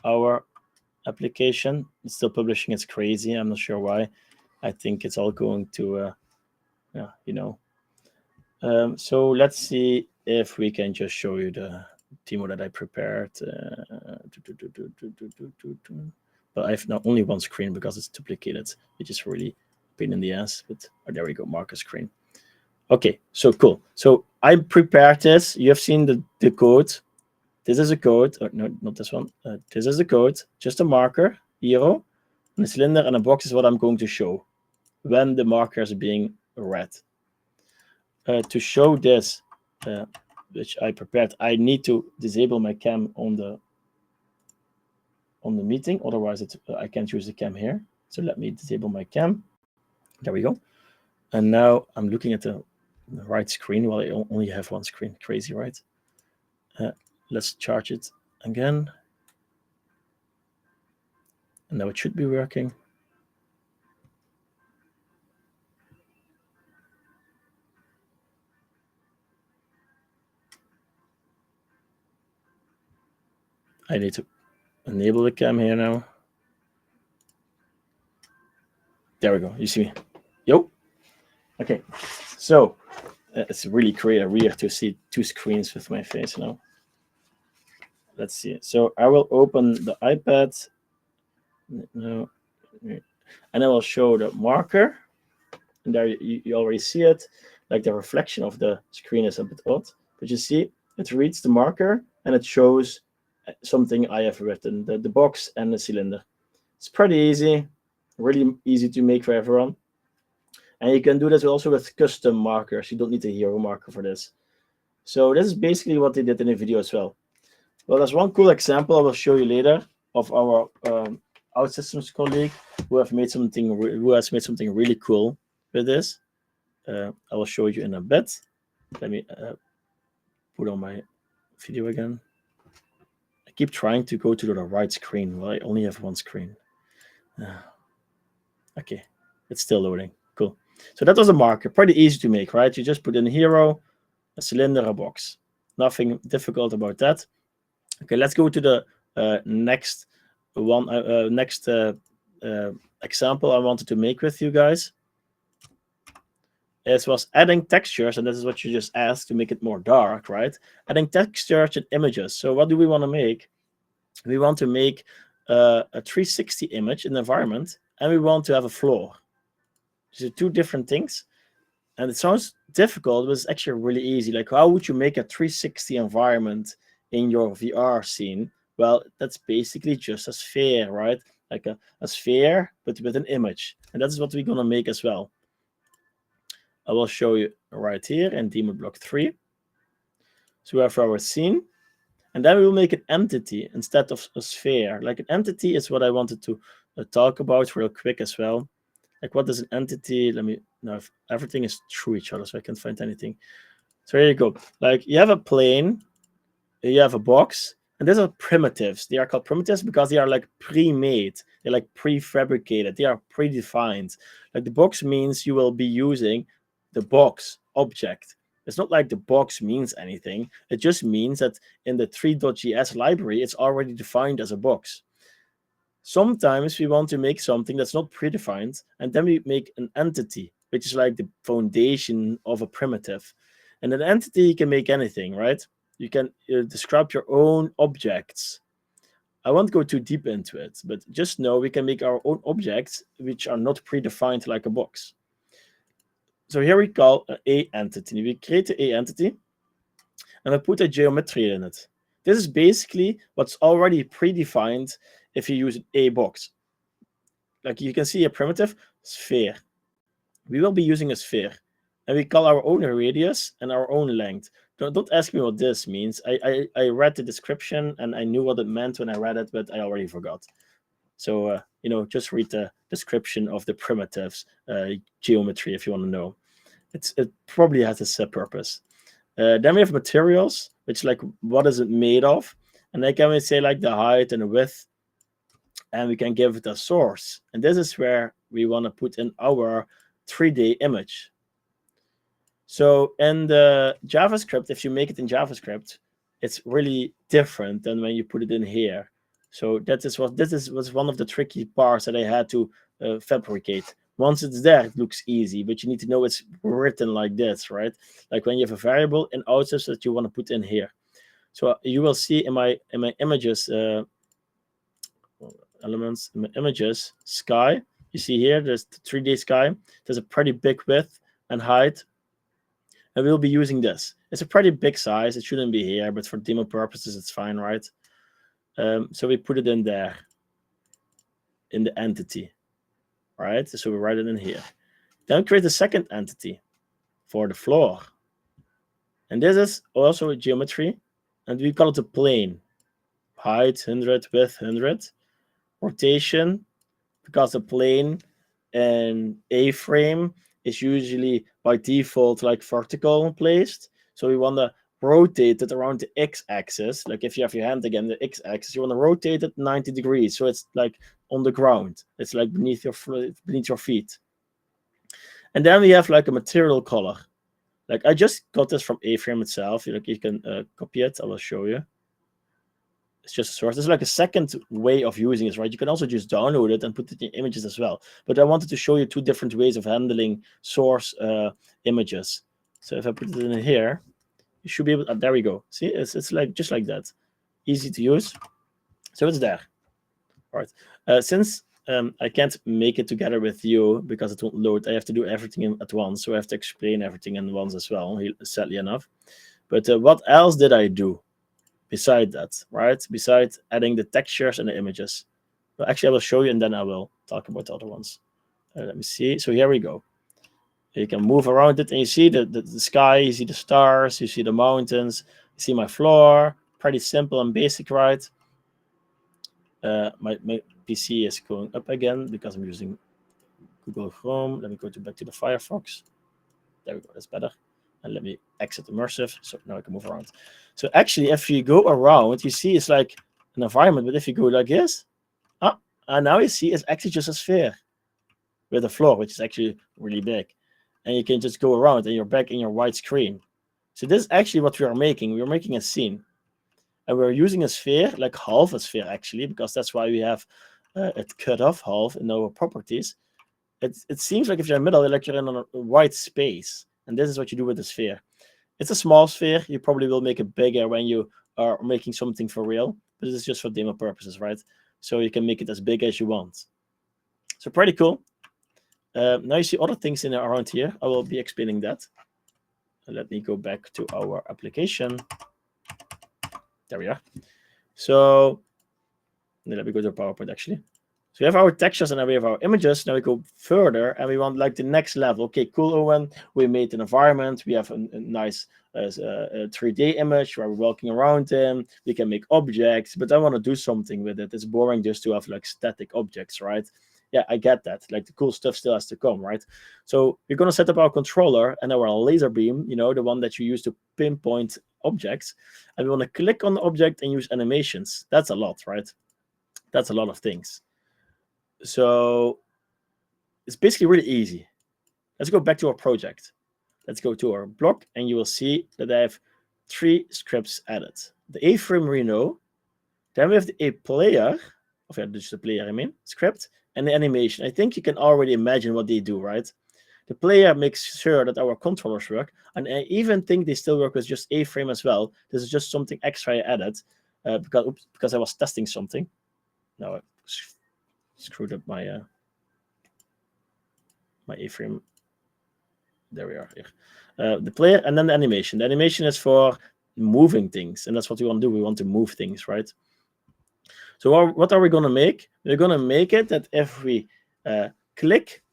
our application, it's still publishing. It's crazy. I'm not sure why. I think it's all going to, yeah, you know. So let's see if we can just show you the demo that I prepared. But I have now only one screen because it's duplicated, which is really a pain in the ass. But there we go, marker screen. Okay, so cool. So I prepared this. You have seen the code. This is a code. Oh, no, not this one. This is the code. Just a marker, hero, and a cylinder, and a box is what I'm going to show when the marker is being read. To show this, which I prepared, I need to disable my cam on the meeting. Otherwise, I can't use the cam here. So let me disable my cam. There we go. And now I'm looking at the right screen while I only have one screen. Crazy, right? Let's charge it again. And now it should be working. I need to enable the cam here now. There we go. You see me? Yo. Okay. So it's really weird to see two screens with my face now. Let's see. So I will open the iPad. No. And I will show the marker. And there you already see it. Like the reflection of the screen is a bit odd. But you see, it reads the marker and it shows something I have written, the box and the cylinder. It's pretty easy, really easy to make for everyone. And you can do this also with custom markers. You don't need a hero marker for this. So this is basically what they did in the video as well. Well, there's one cool example I will show you later of our OutSystems colleague who has made something really cool with this. I will show you in a bit. Let me put on my video again. I keep trying to go to the right screen. Well, I only have one screen. Okay, it's still loading. Cool. So that was a marker, pretty easy to make, right? You just put in a hero, a cylinder, a box. Nothing difficult about that. Okay, let's go to the next one. Next example I wanted to make with you guys. It was adding textures, and this is what you just asked to make it more dark, right? Adding textures and images. So what do we want to make? We want to make a 360 image in the environment, and we want to have a floor. These are two different things. And it sounds difficult, but it's actually really easy. Like, how would you make a 360 environment in your VR scene? Well, that's basically just a sphere, right? Like a sphere, but with an image. And that's what we're going to make as well. I will show you right here in demo block 3. So we have our scene. And then we will make an entity instead of a sphere. Like an entity is what I wanted to talk about real quick as well. Like, what is an entity? Let me know if everything is through each other so I can't find anything. So here you go. Like, you have a plane, you have a box, and these are primitives. They are called primitives because they are like pre-made. They're like prefabricated. They are predefined. Like, the box means you will be using the box object. It's not like the box means anything. It just means that in the 3.js library, it's already defined as a box. Sometimes we want to make something that's not predefined, and then we make an entity, which is like the foundation of a primitive. And an entity, you can make anything, right? You can describe your own objects. I won't go too deep into it, but just know we can make our own objects which are not predefined like a box. So here we call a entity. We create a entity, and we put a geometry in it. This is basically what's already predefined if you use a box. Like, you can see a primitive sphere. We will be using a sphere, and we call our own radius and our own length. Don't ask me what this means. I read the description and I knew what it meant when I read it, but I already forgot. So just read the description of the primitives geometry if you want to know. It probably has a set purpose. Then we have materials, which like what is it made of, and then can we say like the height and the width, and we can give it a source. And this is where we want to put in our 3D image. So in the JavaScript, if you make it in JavaScript, it's really different than when you put it in here. So this was one of the tricky parts that I had to fabricate. Once it's there, it looks easy, but you need to know it's written like this, right? Like when you have a variable in OutSystems that you want to put in here. So you will see in my images elements, in my images, sky. You see here, there's the 3D sky. There's a pretty big width and height. And we'll be using this. It's a pretty big size. It shouldn't be here, but for demo purposes, it's fine, right? So we put it in there, in the entity, right? So we write it in here. Then create a second entity for the floor. And this is also a geometry, and we call it a plane. Height 100, width 100, rotation, because the plane in A-frame is usually by default like vertical placed. So we want to rotate it around the x-axis. Like if you have your hand again, the x-axis, you want to rotate it 90 degrees. So it's like on the ground. It's like beneath your feet. And then we have like a material color. Like I just got this from A-frame itself. Like you can copy it. I will show you. It's just a source. There's like a second way of using it, right? You can also just download it and put it in images as well. But I wanted to show you 2 different ways of handling source images. So if I put it in here, you should be able. There we go. See, it's like just like that, easy to use. So it's there. All right. Since I can't make it together with you because it won't load, I have to do everything at once. So I have to explain everything in once as well, sadly enough. But what else did I do beside that, right? Besides adding the textures and the images. Well, actually, I will show you, and then I will talk about the other ones. Let me see. So here we go. You can move around it, and you see the sky, you see the stars, you see the mountains, you see my floor. Pretty simple and basic, right? My PC is going up again because I'm using Google Chrome. Let me go back to the Firefox. There we go. That's better. And let me exit immersive. So now I can move around. So actually, if you go around, you see it's like an environment. But if you go like this, and now you see it's actually just a sphere with a floor, which is actually really big. And you can just go around, and you're back in your white screen. So this is actually what we are making. We're making a scene. And we're using a sphere, like half a sphere actually, because that's why we have it cut off half in our properties. It seems like if you're in the middle, like you're in a white space. And this is what you do with the sphere. It's a small sphere. You probably will make it bigger when you are making something for real. But this is just for demo purposes, right? So you can make it as big as you want. So pretty cool. Now you see other things around here. I will be explaining that. Let me go back to our application. There we are. So let me go to PowerPoint actually. So we have our textures and then we have our images. Now we go further and we want like the next level. Okay, cool, Owen. We made an environment. We have a nice 3D image where we're walking around in. We can make objects, but I want to do something with it. It's boring just to have like static objects, right? Yeah, I get that. Like the cool stuff still has to come, right? So we're going to set up our controller and our laser beam, you know, the one that you use to pinpoint objects. And we want to click on the object and use animations. That's a lot, right? That's a lot of things. So it's basically really easy. Let's go back to our project. Let's go to our block, and you will see that I have 3 scripts added. The A-frame we know. Then we have the A-player, just the player, I mean, script, and the animation. I think you can already imagine what they do, right? The player makes sure that our controllers work, and I even think they still work with just A-frame as well. This is just something extra I added because I was testing something. Now I screwed up my my A-frame. There we are here. The player and then the animation. The animation is for moving things, and that's what we want to do. We want to move things, right? So what are we going to make? We're going to make it that if we click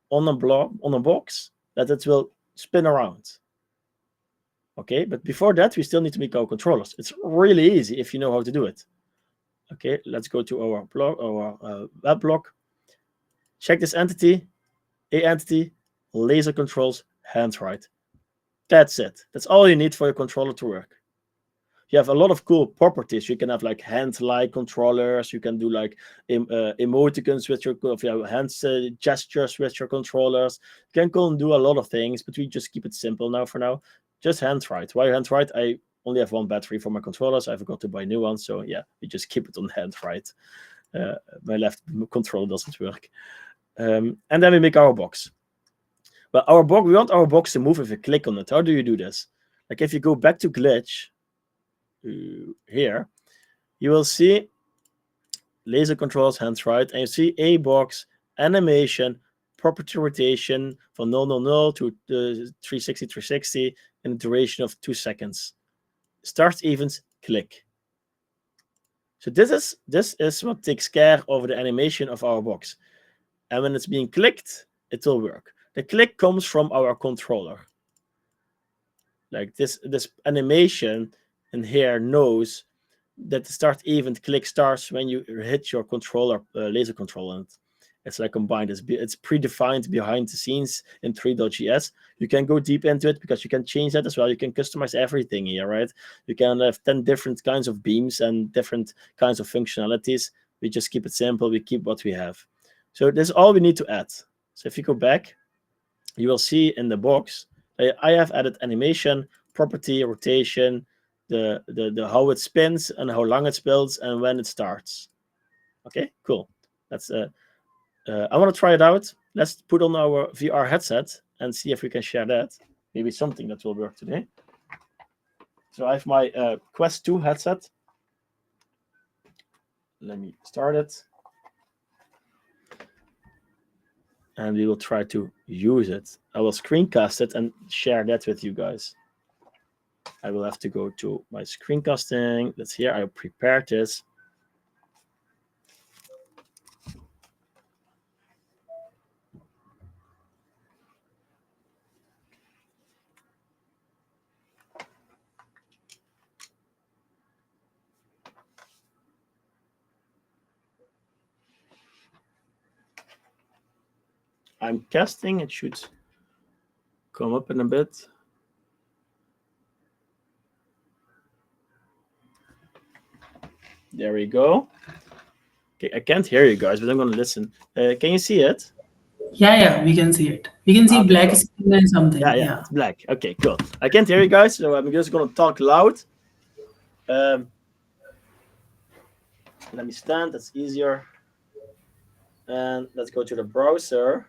on a block, on a box, that it will spin around. Okay, but before that, we still need to make our controllers. It's really easy if you know how to do it. Okay, let's go to our block, our web block. Check this entity, A entity, laser controls, handwrite. That's it. That's all you need for your controller to work. You have a lot of cool properties. You can have like hand-like controllers. You can do like emoticons with your hand gestures with your controllers. You can go and do a lot of things, but we just keep it simple now for now. Just handwrite. Why handwrite? I only have 1 battery for my controllers. I forgot to buy new ones. So yeah, we just keep it on handwrite. My left controller doesn't work. And then we make our box. But our box, we want our box to move if you click on it. How do you do this? Like if you go back to glitch, here, you will see laser controls, hands right, and you see a box, animation, property rotation from 000 to 360, 360 in a duration of 2 seconds. Start events, click. So this is what takes care of the animation of our box. And when it's being clicked, it will work. The click comes from our controller. Like this animation in here knows that the start event click starts when you hit your controller laser control, and it's like combined. It's predefined behind the scenes in 3.js. You can go deep into it because you can change that as well. You can customize everything here, right? You can have 10 different kinds of beams and different kinds of functionalities. We just keep it simple. We keep what we have. So this is all we need to add. So if you go back, you will see in the box I have added animation, property, rotation, the how it spins and how long it spins and when it starts. Okay, cool. That's I want to try it out. Let's put on our VR headset and see if we can share that. Maybe something that will work today. So I have my Quest 2 headset. Let me start it. And we will try to use it. I will screencast it and share that with you guys. I will have to go to my screencasting. That's here. I prepared this. I'm casting. It should come up in a bit. There we go. Okay, I can't hear you guys, but I'm going to listen. Can you see it? Yeah, we can see it. We can see black screen and something. Yeah, it's black. Okay, cool. I can't hear you guys, so I'm just going to talk loud. Let me stand. That's easier. And let's go to the browser.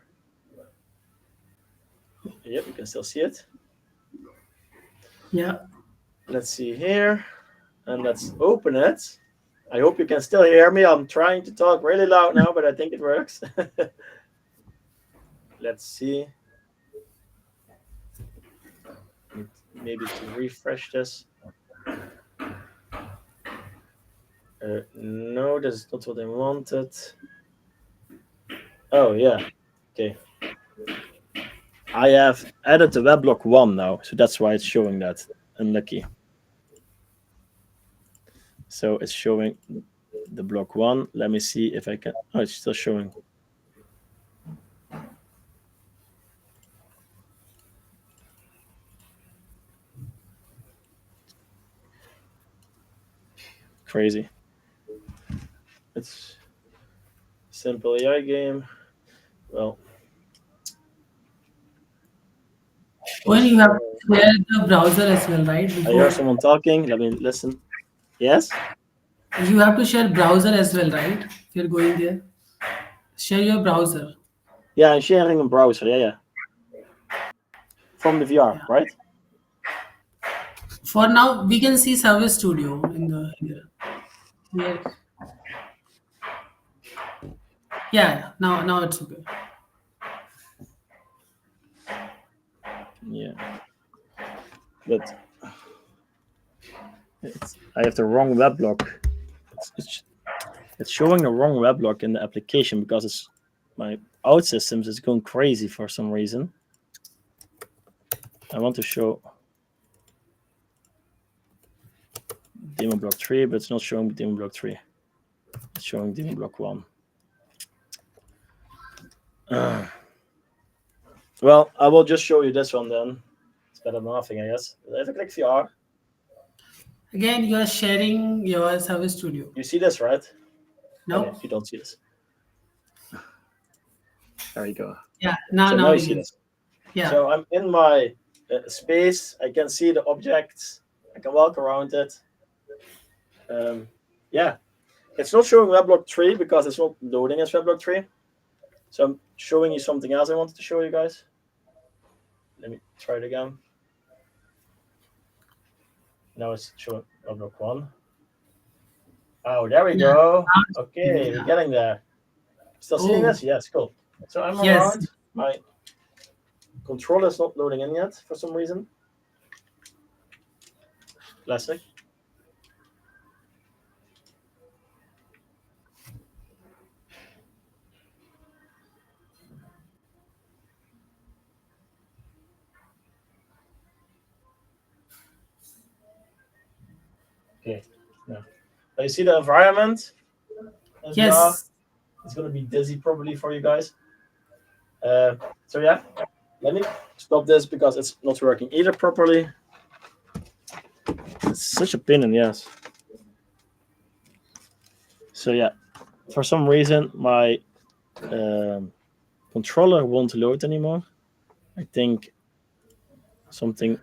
Yep, you can still see it. Yeah. Let's see here. And let's open it. I hope you can still hear me. I'm trying to talk really loud now, but I think it works. Let's see. Maybe to refresh this. No, that's not what I wanted. Oh, yeah. Okay. I have added the WebBlock 1 now, so that's why it's showing that. Unlucky. So it's showing the block 1. Let me see if I can. Oh, it's still showing. Crazy. It's a simple AI game. Well, Well, you have to share the browser as well, right? I hear someone talking. Let me listen. Yes? You have to share browser as well, right? If you're going there. Share your browser. Yeah, I'm sharing a browser. Yeah. From the VR, right? For now, we can see Service Studio in the here. Here. Yeah. Now it's okay. Yeah. But I have the wrong WebBlock. It's showing the wrong WebBlock in the application because my OutSystems is going crazy for some reason. I want to show demo block 3, but it's not showing demo block 3. It's showing demo block 1. Well, I will just show you this one then. It's better than nothing, I guess. If I click VR. Again, you are sharing your Service Studio. You see this, right? No. Okay, you don't see this. There you go. Yeah, now you see this. Yeah. So I'm in my space. I can see the objects. I can walk around it. Yeah. It's not showing WebBlock 3 because it's not loading as WebBlock 3. So I'm showing you something else I wanted to show you guys. Let me try it again. Now it's showing WebBlock 1. Oh, there we go. Okay, we're getting there. Still seeing this? Yes, cool. So I'm around. My controller is not loading in yet for some reason. Classic. Okay. Yeah. You see the environment? Yes. It's going to be dizzy probably for you guys. So yeah, let me stop this because it's not working either properly. It's such a pain in the ass. So yeah, for some reason my controller won't load anymore. I think something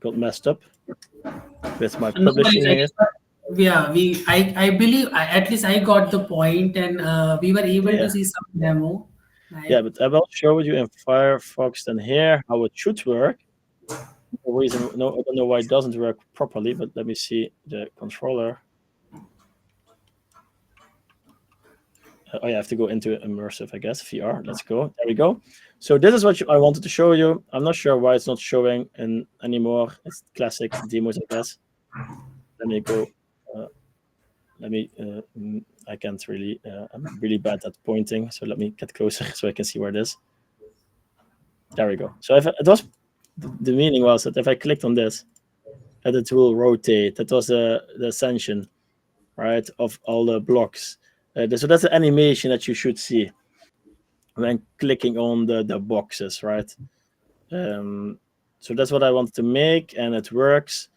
got messed up with my No publishing worries, here. yeah, I believe at least I got the point, and we were able Yeah. to see some demo. Yeah, but I will show you in Firefox then here how it should work. No reason, no, I don't know why it doesn't work properly, but let me see the controller. Oh, yeah, I have to go into immersive, I guess, VR. Let's go. There we go. So this is what I wanted to show you. I'm not sure why it's not showing anymore. It's classic demos, I guess. Let me go. I can't really. I'm really bad at pointing, so let me get closer so I can see where it is. There we go. So if it was, the meaning was that if I clicked on this, that it will rotate. That was the ascension, right, of all the blocks. So that's the animation that you should see when clicking on the boxes, right? So that's what I wanted to make, and it works.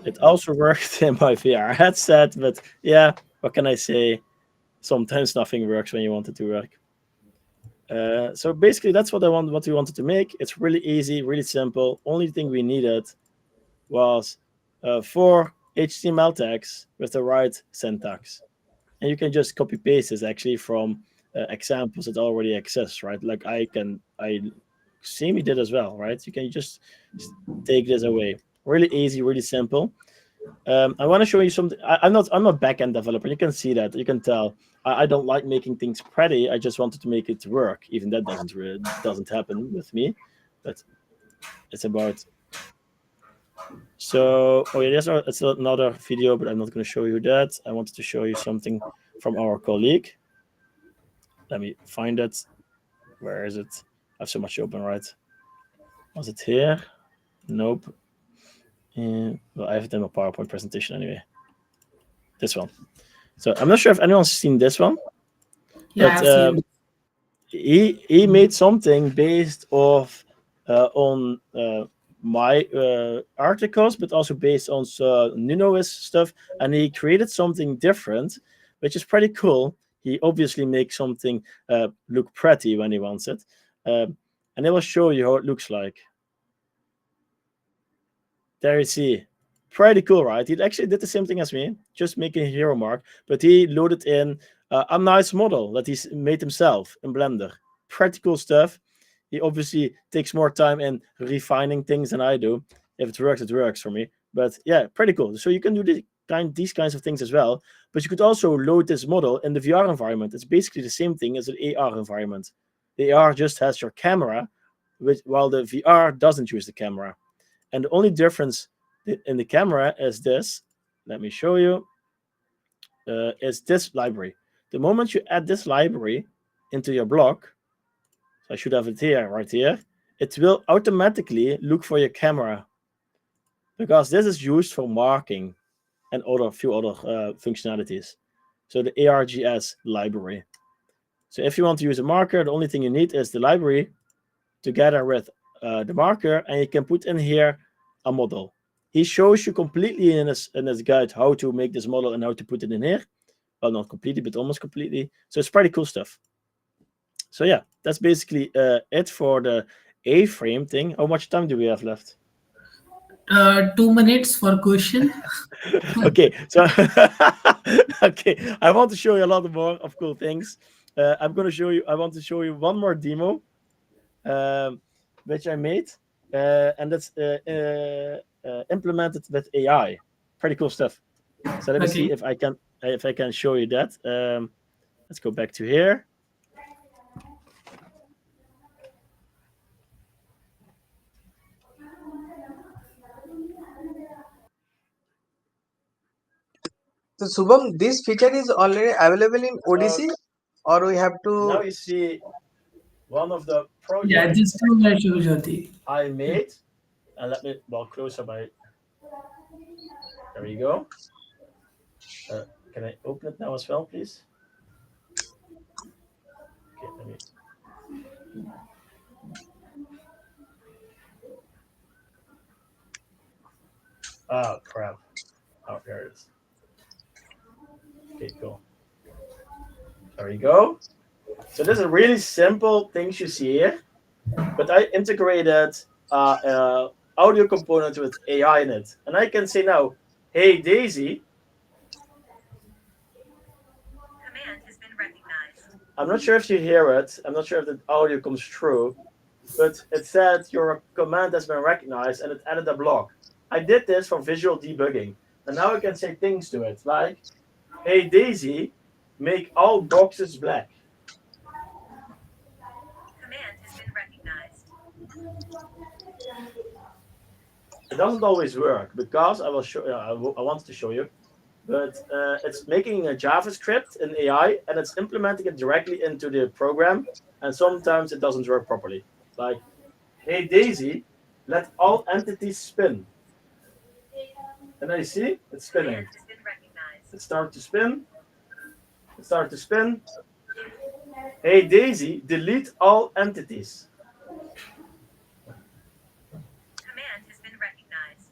It also worked in my VR headset, but yeah, what can I say? Sometimes nothing works when you want it to work. So basically, that's what we wanted to make. It's really easy, really simple. Only thing we needed was 4 HTML tags with the right syntax. And you can just copy paste this actually from examples that already exist, right? Like I Simi did as well, right? You can just take this away. Really easy, really simple. I want to show you something. I'm a back-end developer. You can see that. You can tell. I don't like making things pretty. I just wanted to make it work. Even that doesn't happen with me, but it's about. So, oh yeah, it's another video, but I'm not going to show you that. I wanted to show you something from our colleague. Let me find it. Where is it? I have so much open, right? Was it here? Nope. Well, I have it in my PowerPoint presentation anyway. This one. So I'm not sure if anyone's seen this one. Yeah, but I've seen. he made something based on my articles, but also based on Nuno's stuff, and he created something different, which is pretty cool. He obviously makes something look pretty when he wants it, and I will show you how it looks like. There you see. Pretty cool, right? He actually did the same thing as me, just making a hero mark, but he loaded in a nice model that he's made himself in Blender. Pretty cool stuff. He obviously takes more time in refining things than I do. If it works for me. But yeah, pretty cool. So you can do these kinds of things as well, but you could also load this model in the VR environment. It's basically the same thing as an AR environment. The AR just has your camera, while the VR doesn't use the camera. And the only difference in the camera is this. Let me show you. Is this library. The moment you add this library into your block, so I should have it here, right here, it will automatically look for your camera, because this is used for marking and a few other functionalities. So the ARGS library. So if you want to use a marker, the only thing you need is the library together with the marker, and you can put in here a model. He shows you completely in his guide how to make this model and how to put it in here. Well, not completely, but almost completely. So it's pretty cool stuff. So yeah, that's basically it for the A-frame thing. How much time do we have left? 2 minutes for question. Okay, so okay, I want to show you a lot more of cool things. I want to show you one more demo, which I made, and that's implemented with AI. Pretty cool stuff. So let me see if I can show you that. Let's go back to here. So Subham, this feature is already available in Odyssey, or we have to? Now you see one of the projects. Yeah, just to let you, Jyoti. I made, and let me closer by. There we go. Can I open it now as well, please? Okay, let me. Oh crap! Oh, there it is. Okay, cool. There we go. So this is really simple things you see here, but I integrated audio component with AI in it. And I can say now, hey Daisy. Command has been recognized. I'm not sure if you hear it. I'm not sure if the audio comes through, but it said your command has been recognized and it added a block. I did this for visual debugging. And now I can say things to it like, hey Daisy, make all boxes black. Command has been recognized. It doesn't always work because I will show. I wanted to show you, but it's making a JavaScript in AI and it's implementing it directly into the program, and sometimes it doesn't work properly. Like, hey Daisy, let all entities spin. And I see it's spinning. Command has been recognized. It started to spin. It started to spin. Hey Daisy, delete all entities. Command has been recognized.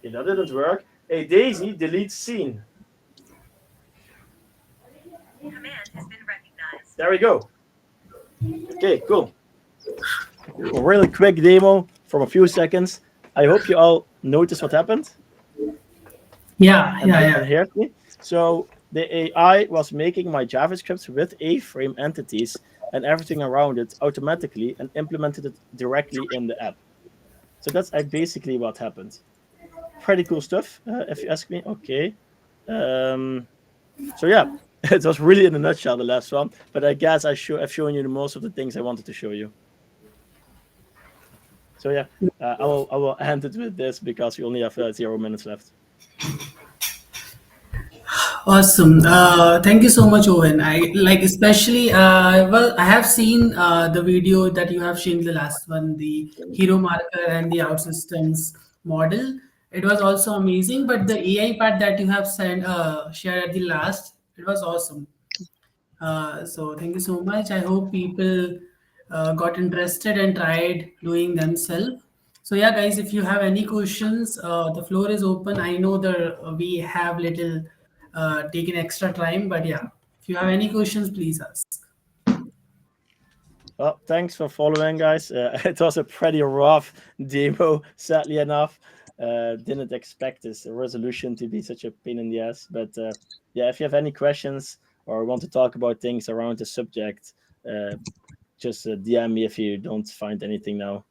Okay, that didn't work. Hey Daisy, delete scene. Command has been recognized. There we go. Okay, cool. A really quick demo from a few seconds. I hope you all noticed what happened. And heard me. So the AI was making my JavaScript with A-frame entities and everything around it automatically and implemented it directly in the app. So that's basically what happened. Pretty cool stuff, if you ask me. Okay. So yeah, it was really in a nutshell, the last one. But I guess I've shown you most of the things I wanted to show you. So yeah, I will end it with this because we only have 0 minutes left. Awesome. Thank you so much, Owen. I like especially well, I have seen the video that you have shown, the last one, the hero marker and the OutSystems model. It was also amazing, but the AI part that you have shared at the last, it was awesome. So thank you so much. I hope people got interested and tried doing themselves. So yeah, guys, if you have any questions, the floor is open. I know that we have little taken extra time, but yeah, if you have any questions, please ask. Well, thanks for following, guys. It was a pretty rough demo, sadly enough. Didn't expect this resolution to be such a pain in the ass. But yeah, if you have any questions or want to talk about things around the subject, just DM me if you don't find anything now.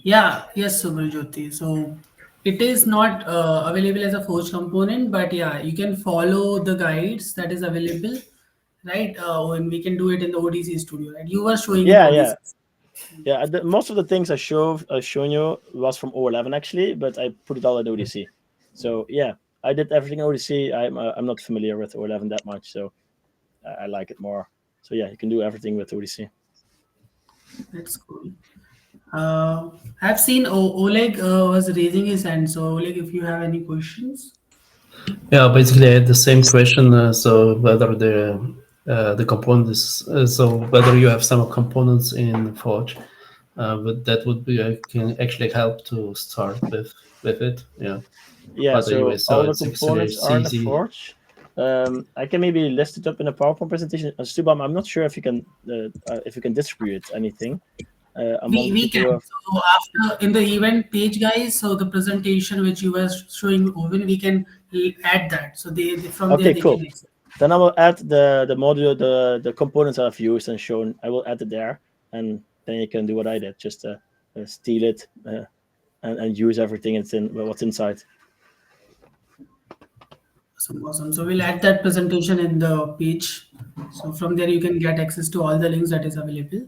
Yeah, yes, Subhaljyoti. So it is not available as a forge component, but yeah, you can follow the guides that is available, right? When we can do it in the ODC studio, right? You were showing in Yeah, ODC. yeah. Most of the things I've shown you was from O11 actually, but I put it all in ODC. So yeah, I did everything in ODC. I'm not familiar with O11 that much, so I like it more. So yeah, you can do everything with ODC. That's cool. I've seen Oleg was raising his hand. So Oleg, if you have any questions. Yeah, basically I had the same question. So whether the component is so whether you have some components in Forge, but that would be can actually help to start with it. Yeah. Yeah. But So anyway, all the it's components are in the easy. Forge. I can maybe list it up in a PowerPoint presentation. Stubam, I'm not sure if you can distribute anything. We can. So after in the event page, guys, so the presentation which you were showing Owen, we can add that. So they from there they cool. can access. Then I will add the module, the components I've used and shown. I will add it there, and then you can do what I did, just steal it and use everything what's inside. Awesome. So we'll add that presentation in the page. So from there you can get access to all the links that is available.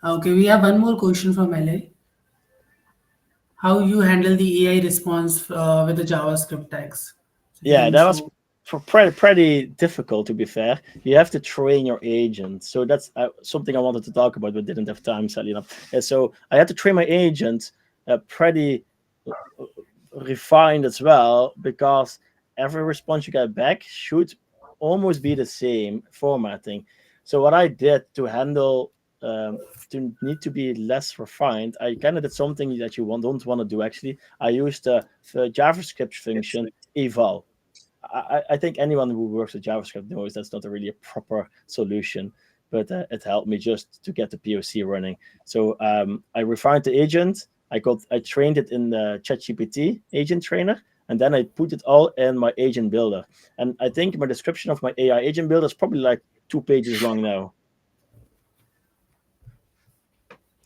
Okay, we have one more question from LA. How you handle the AI response with the JavaScript tags? So yeah, that was pretty difficult, to be fair. You have to train your agent. So that's something I wanted to talk about, but didn't have time, sadly enough. So I had to train my agent pretty refined as well, because every response you get back should almost be the same formatting. So what I did to handle to need to be less refined, I kind of did something that you don't want to do. Actually, I used the JavaScript function eval. I think anyone who works with JavaScript knows that's not really a proper solution, but it helped me just to get the POC running. So I refined the agent. I trained it in the ChatGPT agent trainer, and then I put it all in my agent builder. And I think my description of my AI agent builder is probably like 2 pages long now.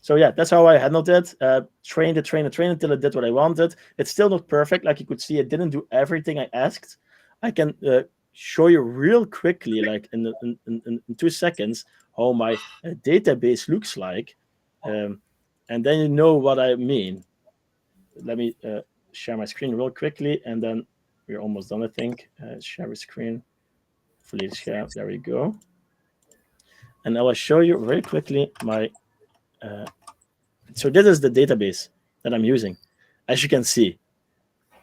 So yeah, that's how I handled it. Trained it until it did what I wanted. It's still not perfect. Like you could see, it didn't do everything I asked. I can show you real quickly, like in 2 seconds, how my database looks like. And then you know what I mean. Let me share my screen real quickly, and then we're almost done, I think. Share a screen. Fully share. There we go. And I will show you very quickly my... so this is the database that I'm using. As you can see,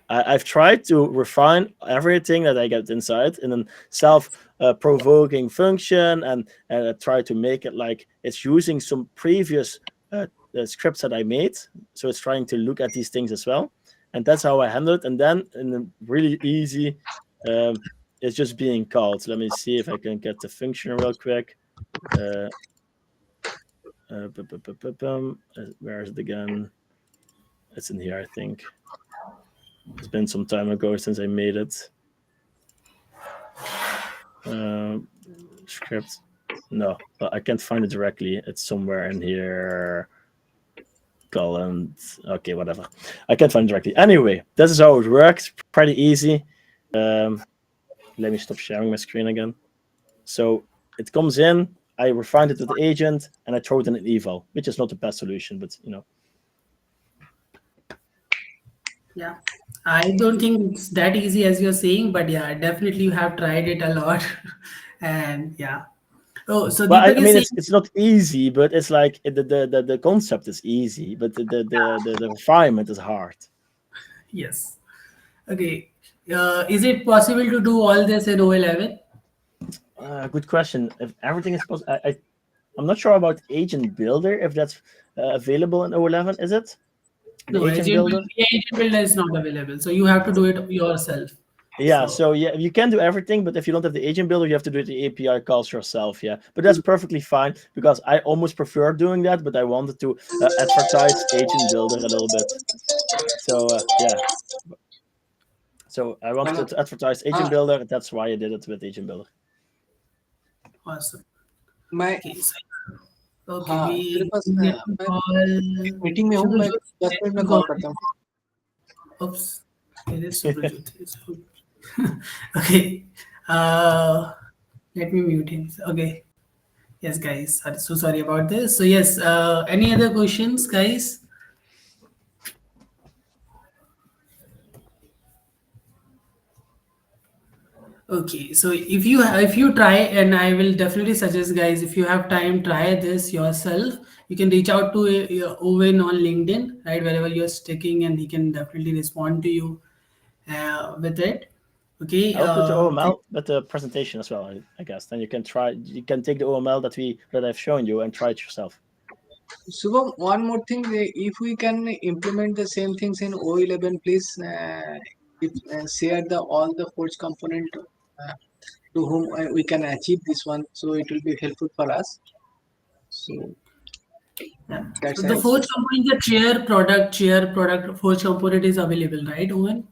I've tried to refine everything that I get inside in a self-provoking function, and try to make it like it's using some previous scripts that I made. So it's trying to look at these things as well. And that's how I handle it. And then in a really easy, it's just being called. So let me see if I can get the function real quick. Where is it again? It's in here, I think. It's been some time ago since I made it. Script. No, I can't find it directly. It's somewhere in here. Columns. Okay, whatever. I can't find it directly. Anyway, this is how it works. Pretty easy. Let me stop sharing my screen again. So it comes in. I refined it with the agent, and I throw it in an eval, which is not the best solution, but you know. Yeah, I don't think it's that easy as you're saying, but yeah, definitely you have tried it a lot. And yeah. Oh, so Well, I Deepak is mean, saying, it's not easy, but it's like the concept is easy, but the refinement is hard. yes. Okay. Is it possible to do all this in O11? Good question. If everything is possible, I'm not sure about Agent Builder, if that's available in O11. Is it? The No, Agent Builder? agent builder is not available. So you have to do it yourself. Yeah, so yeah, you can do everything, but if you don't have the agent builder, you have to do the API calls yourself. Yeah, but that's perfectly fine, because I almost prefer doing that, but I wanted to advertise agent builder a little bit. So yeah, so I wanted to advertise agent builder. That's why I did it with agent builder. Awesome. मैं Okay, so, okay, हाँ तेरे we pass get मैं to call. Meeting में हूँ, मैं 10 minute में call करता हूँ. Oops, it is Subrajit. Okay, let me mute him. Okay, yes, guys. So sorry about this. So yes, any other questions, guys? Okay, so if you try, and I will definitely suggest, guys, if you have time, try this yourself. You can reach out to Owen on LinkedIn, right, wherever you're sticking, and he can definitely respond to you with it. Okay. I'll put the OML with the presentation as well, I guess. Then you can try. You can take the OML that I've shown you and try it yourself. Subham, one more thing, if we can implement the same things in O11, please share all the forge component to whom we can achieve this one, so it will be helpful for us. So yeah. that's So the forge component, the chair product forge component is available, right, Owen?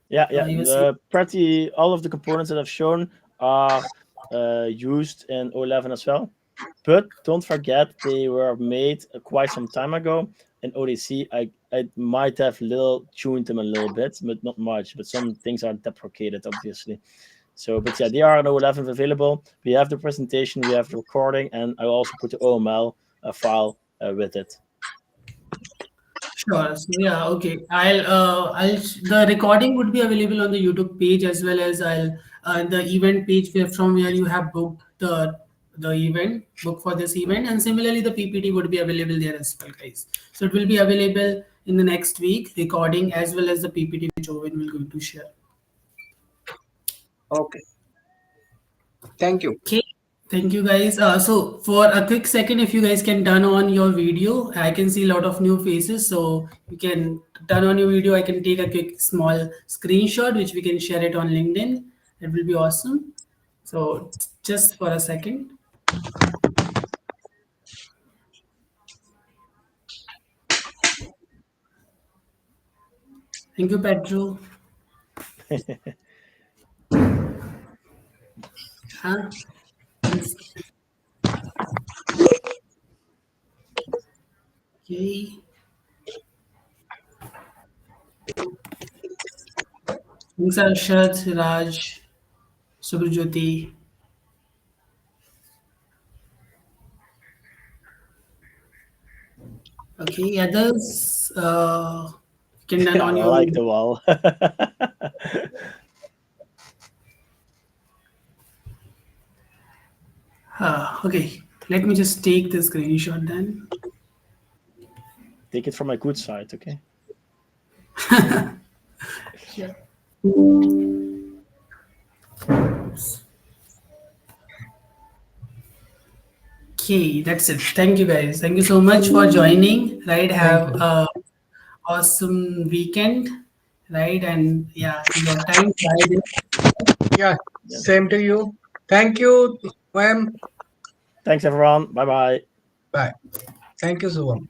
Yeah. Pretty all of the components that I've shown are used in O11 as well. But don't forget, they were made quite some time ago. In ODC, I might have tuned them a little bit, but not much. But some things are deprecated, obviously. So, but yeah, they are on O11 available. We have the presentation, we have the recording, and I also put the OML file with it. Sure. So yeah, okay. The recording would be available on the YouTube page, as well as the event page from where you have booked the event, book for this event, and similarly the PPT would be available there as well, guys. So it will be available in the next week, recording as well as the PPT which Owen will going to share. Okay. Thank you. Okay. Thank you guys. So for a quick second, if you guys can turn on your video, I can see a lot of new faces. So you can turn on your video. I can take a quick small screenshot, which we can share it on LinkedIn. It will be awesome. So just for a second. Thank you, Pedro. Huh? Okay. Thanks, Arshad, Raj, Subrajyoti. Okay, others can turn Yeah, on I your like video. the wall. Okay, let me just take the screenshot then. Take it from my good side, okay? Yeah. Okay, that's it. Thank you guys. Thank you so much for joining. Right, have you. a awesome weekend. Right, and yeah, your time flies in. Yeah, Yes. same to you. Thank you, ma'am. Thanks, everyone. Bye bye. Bye. Thank you, Subham.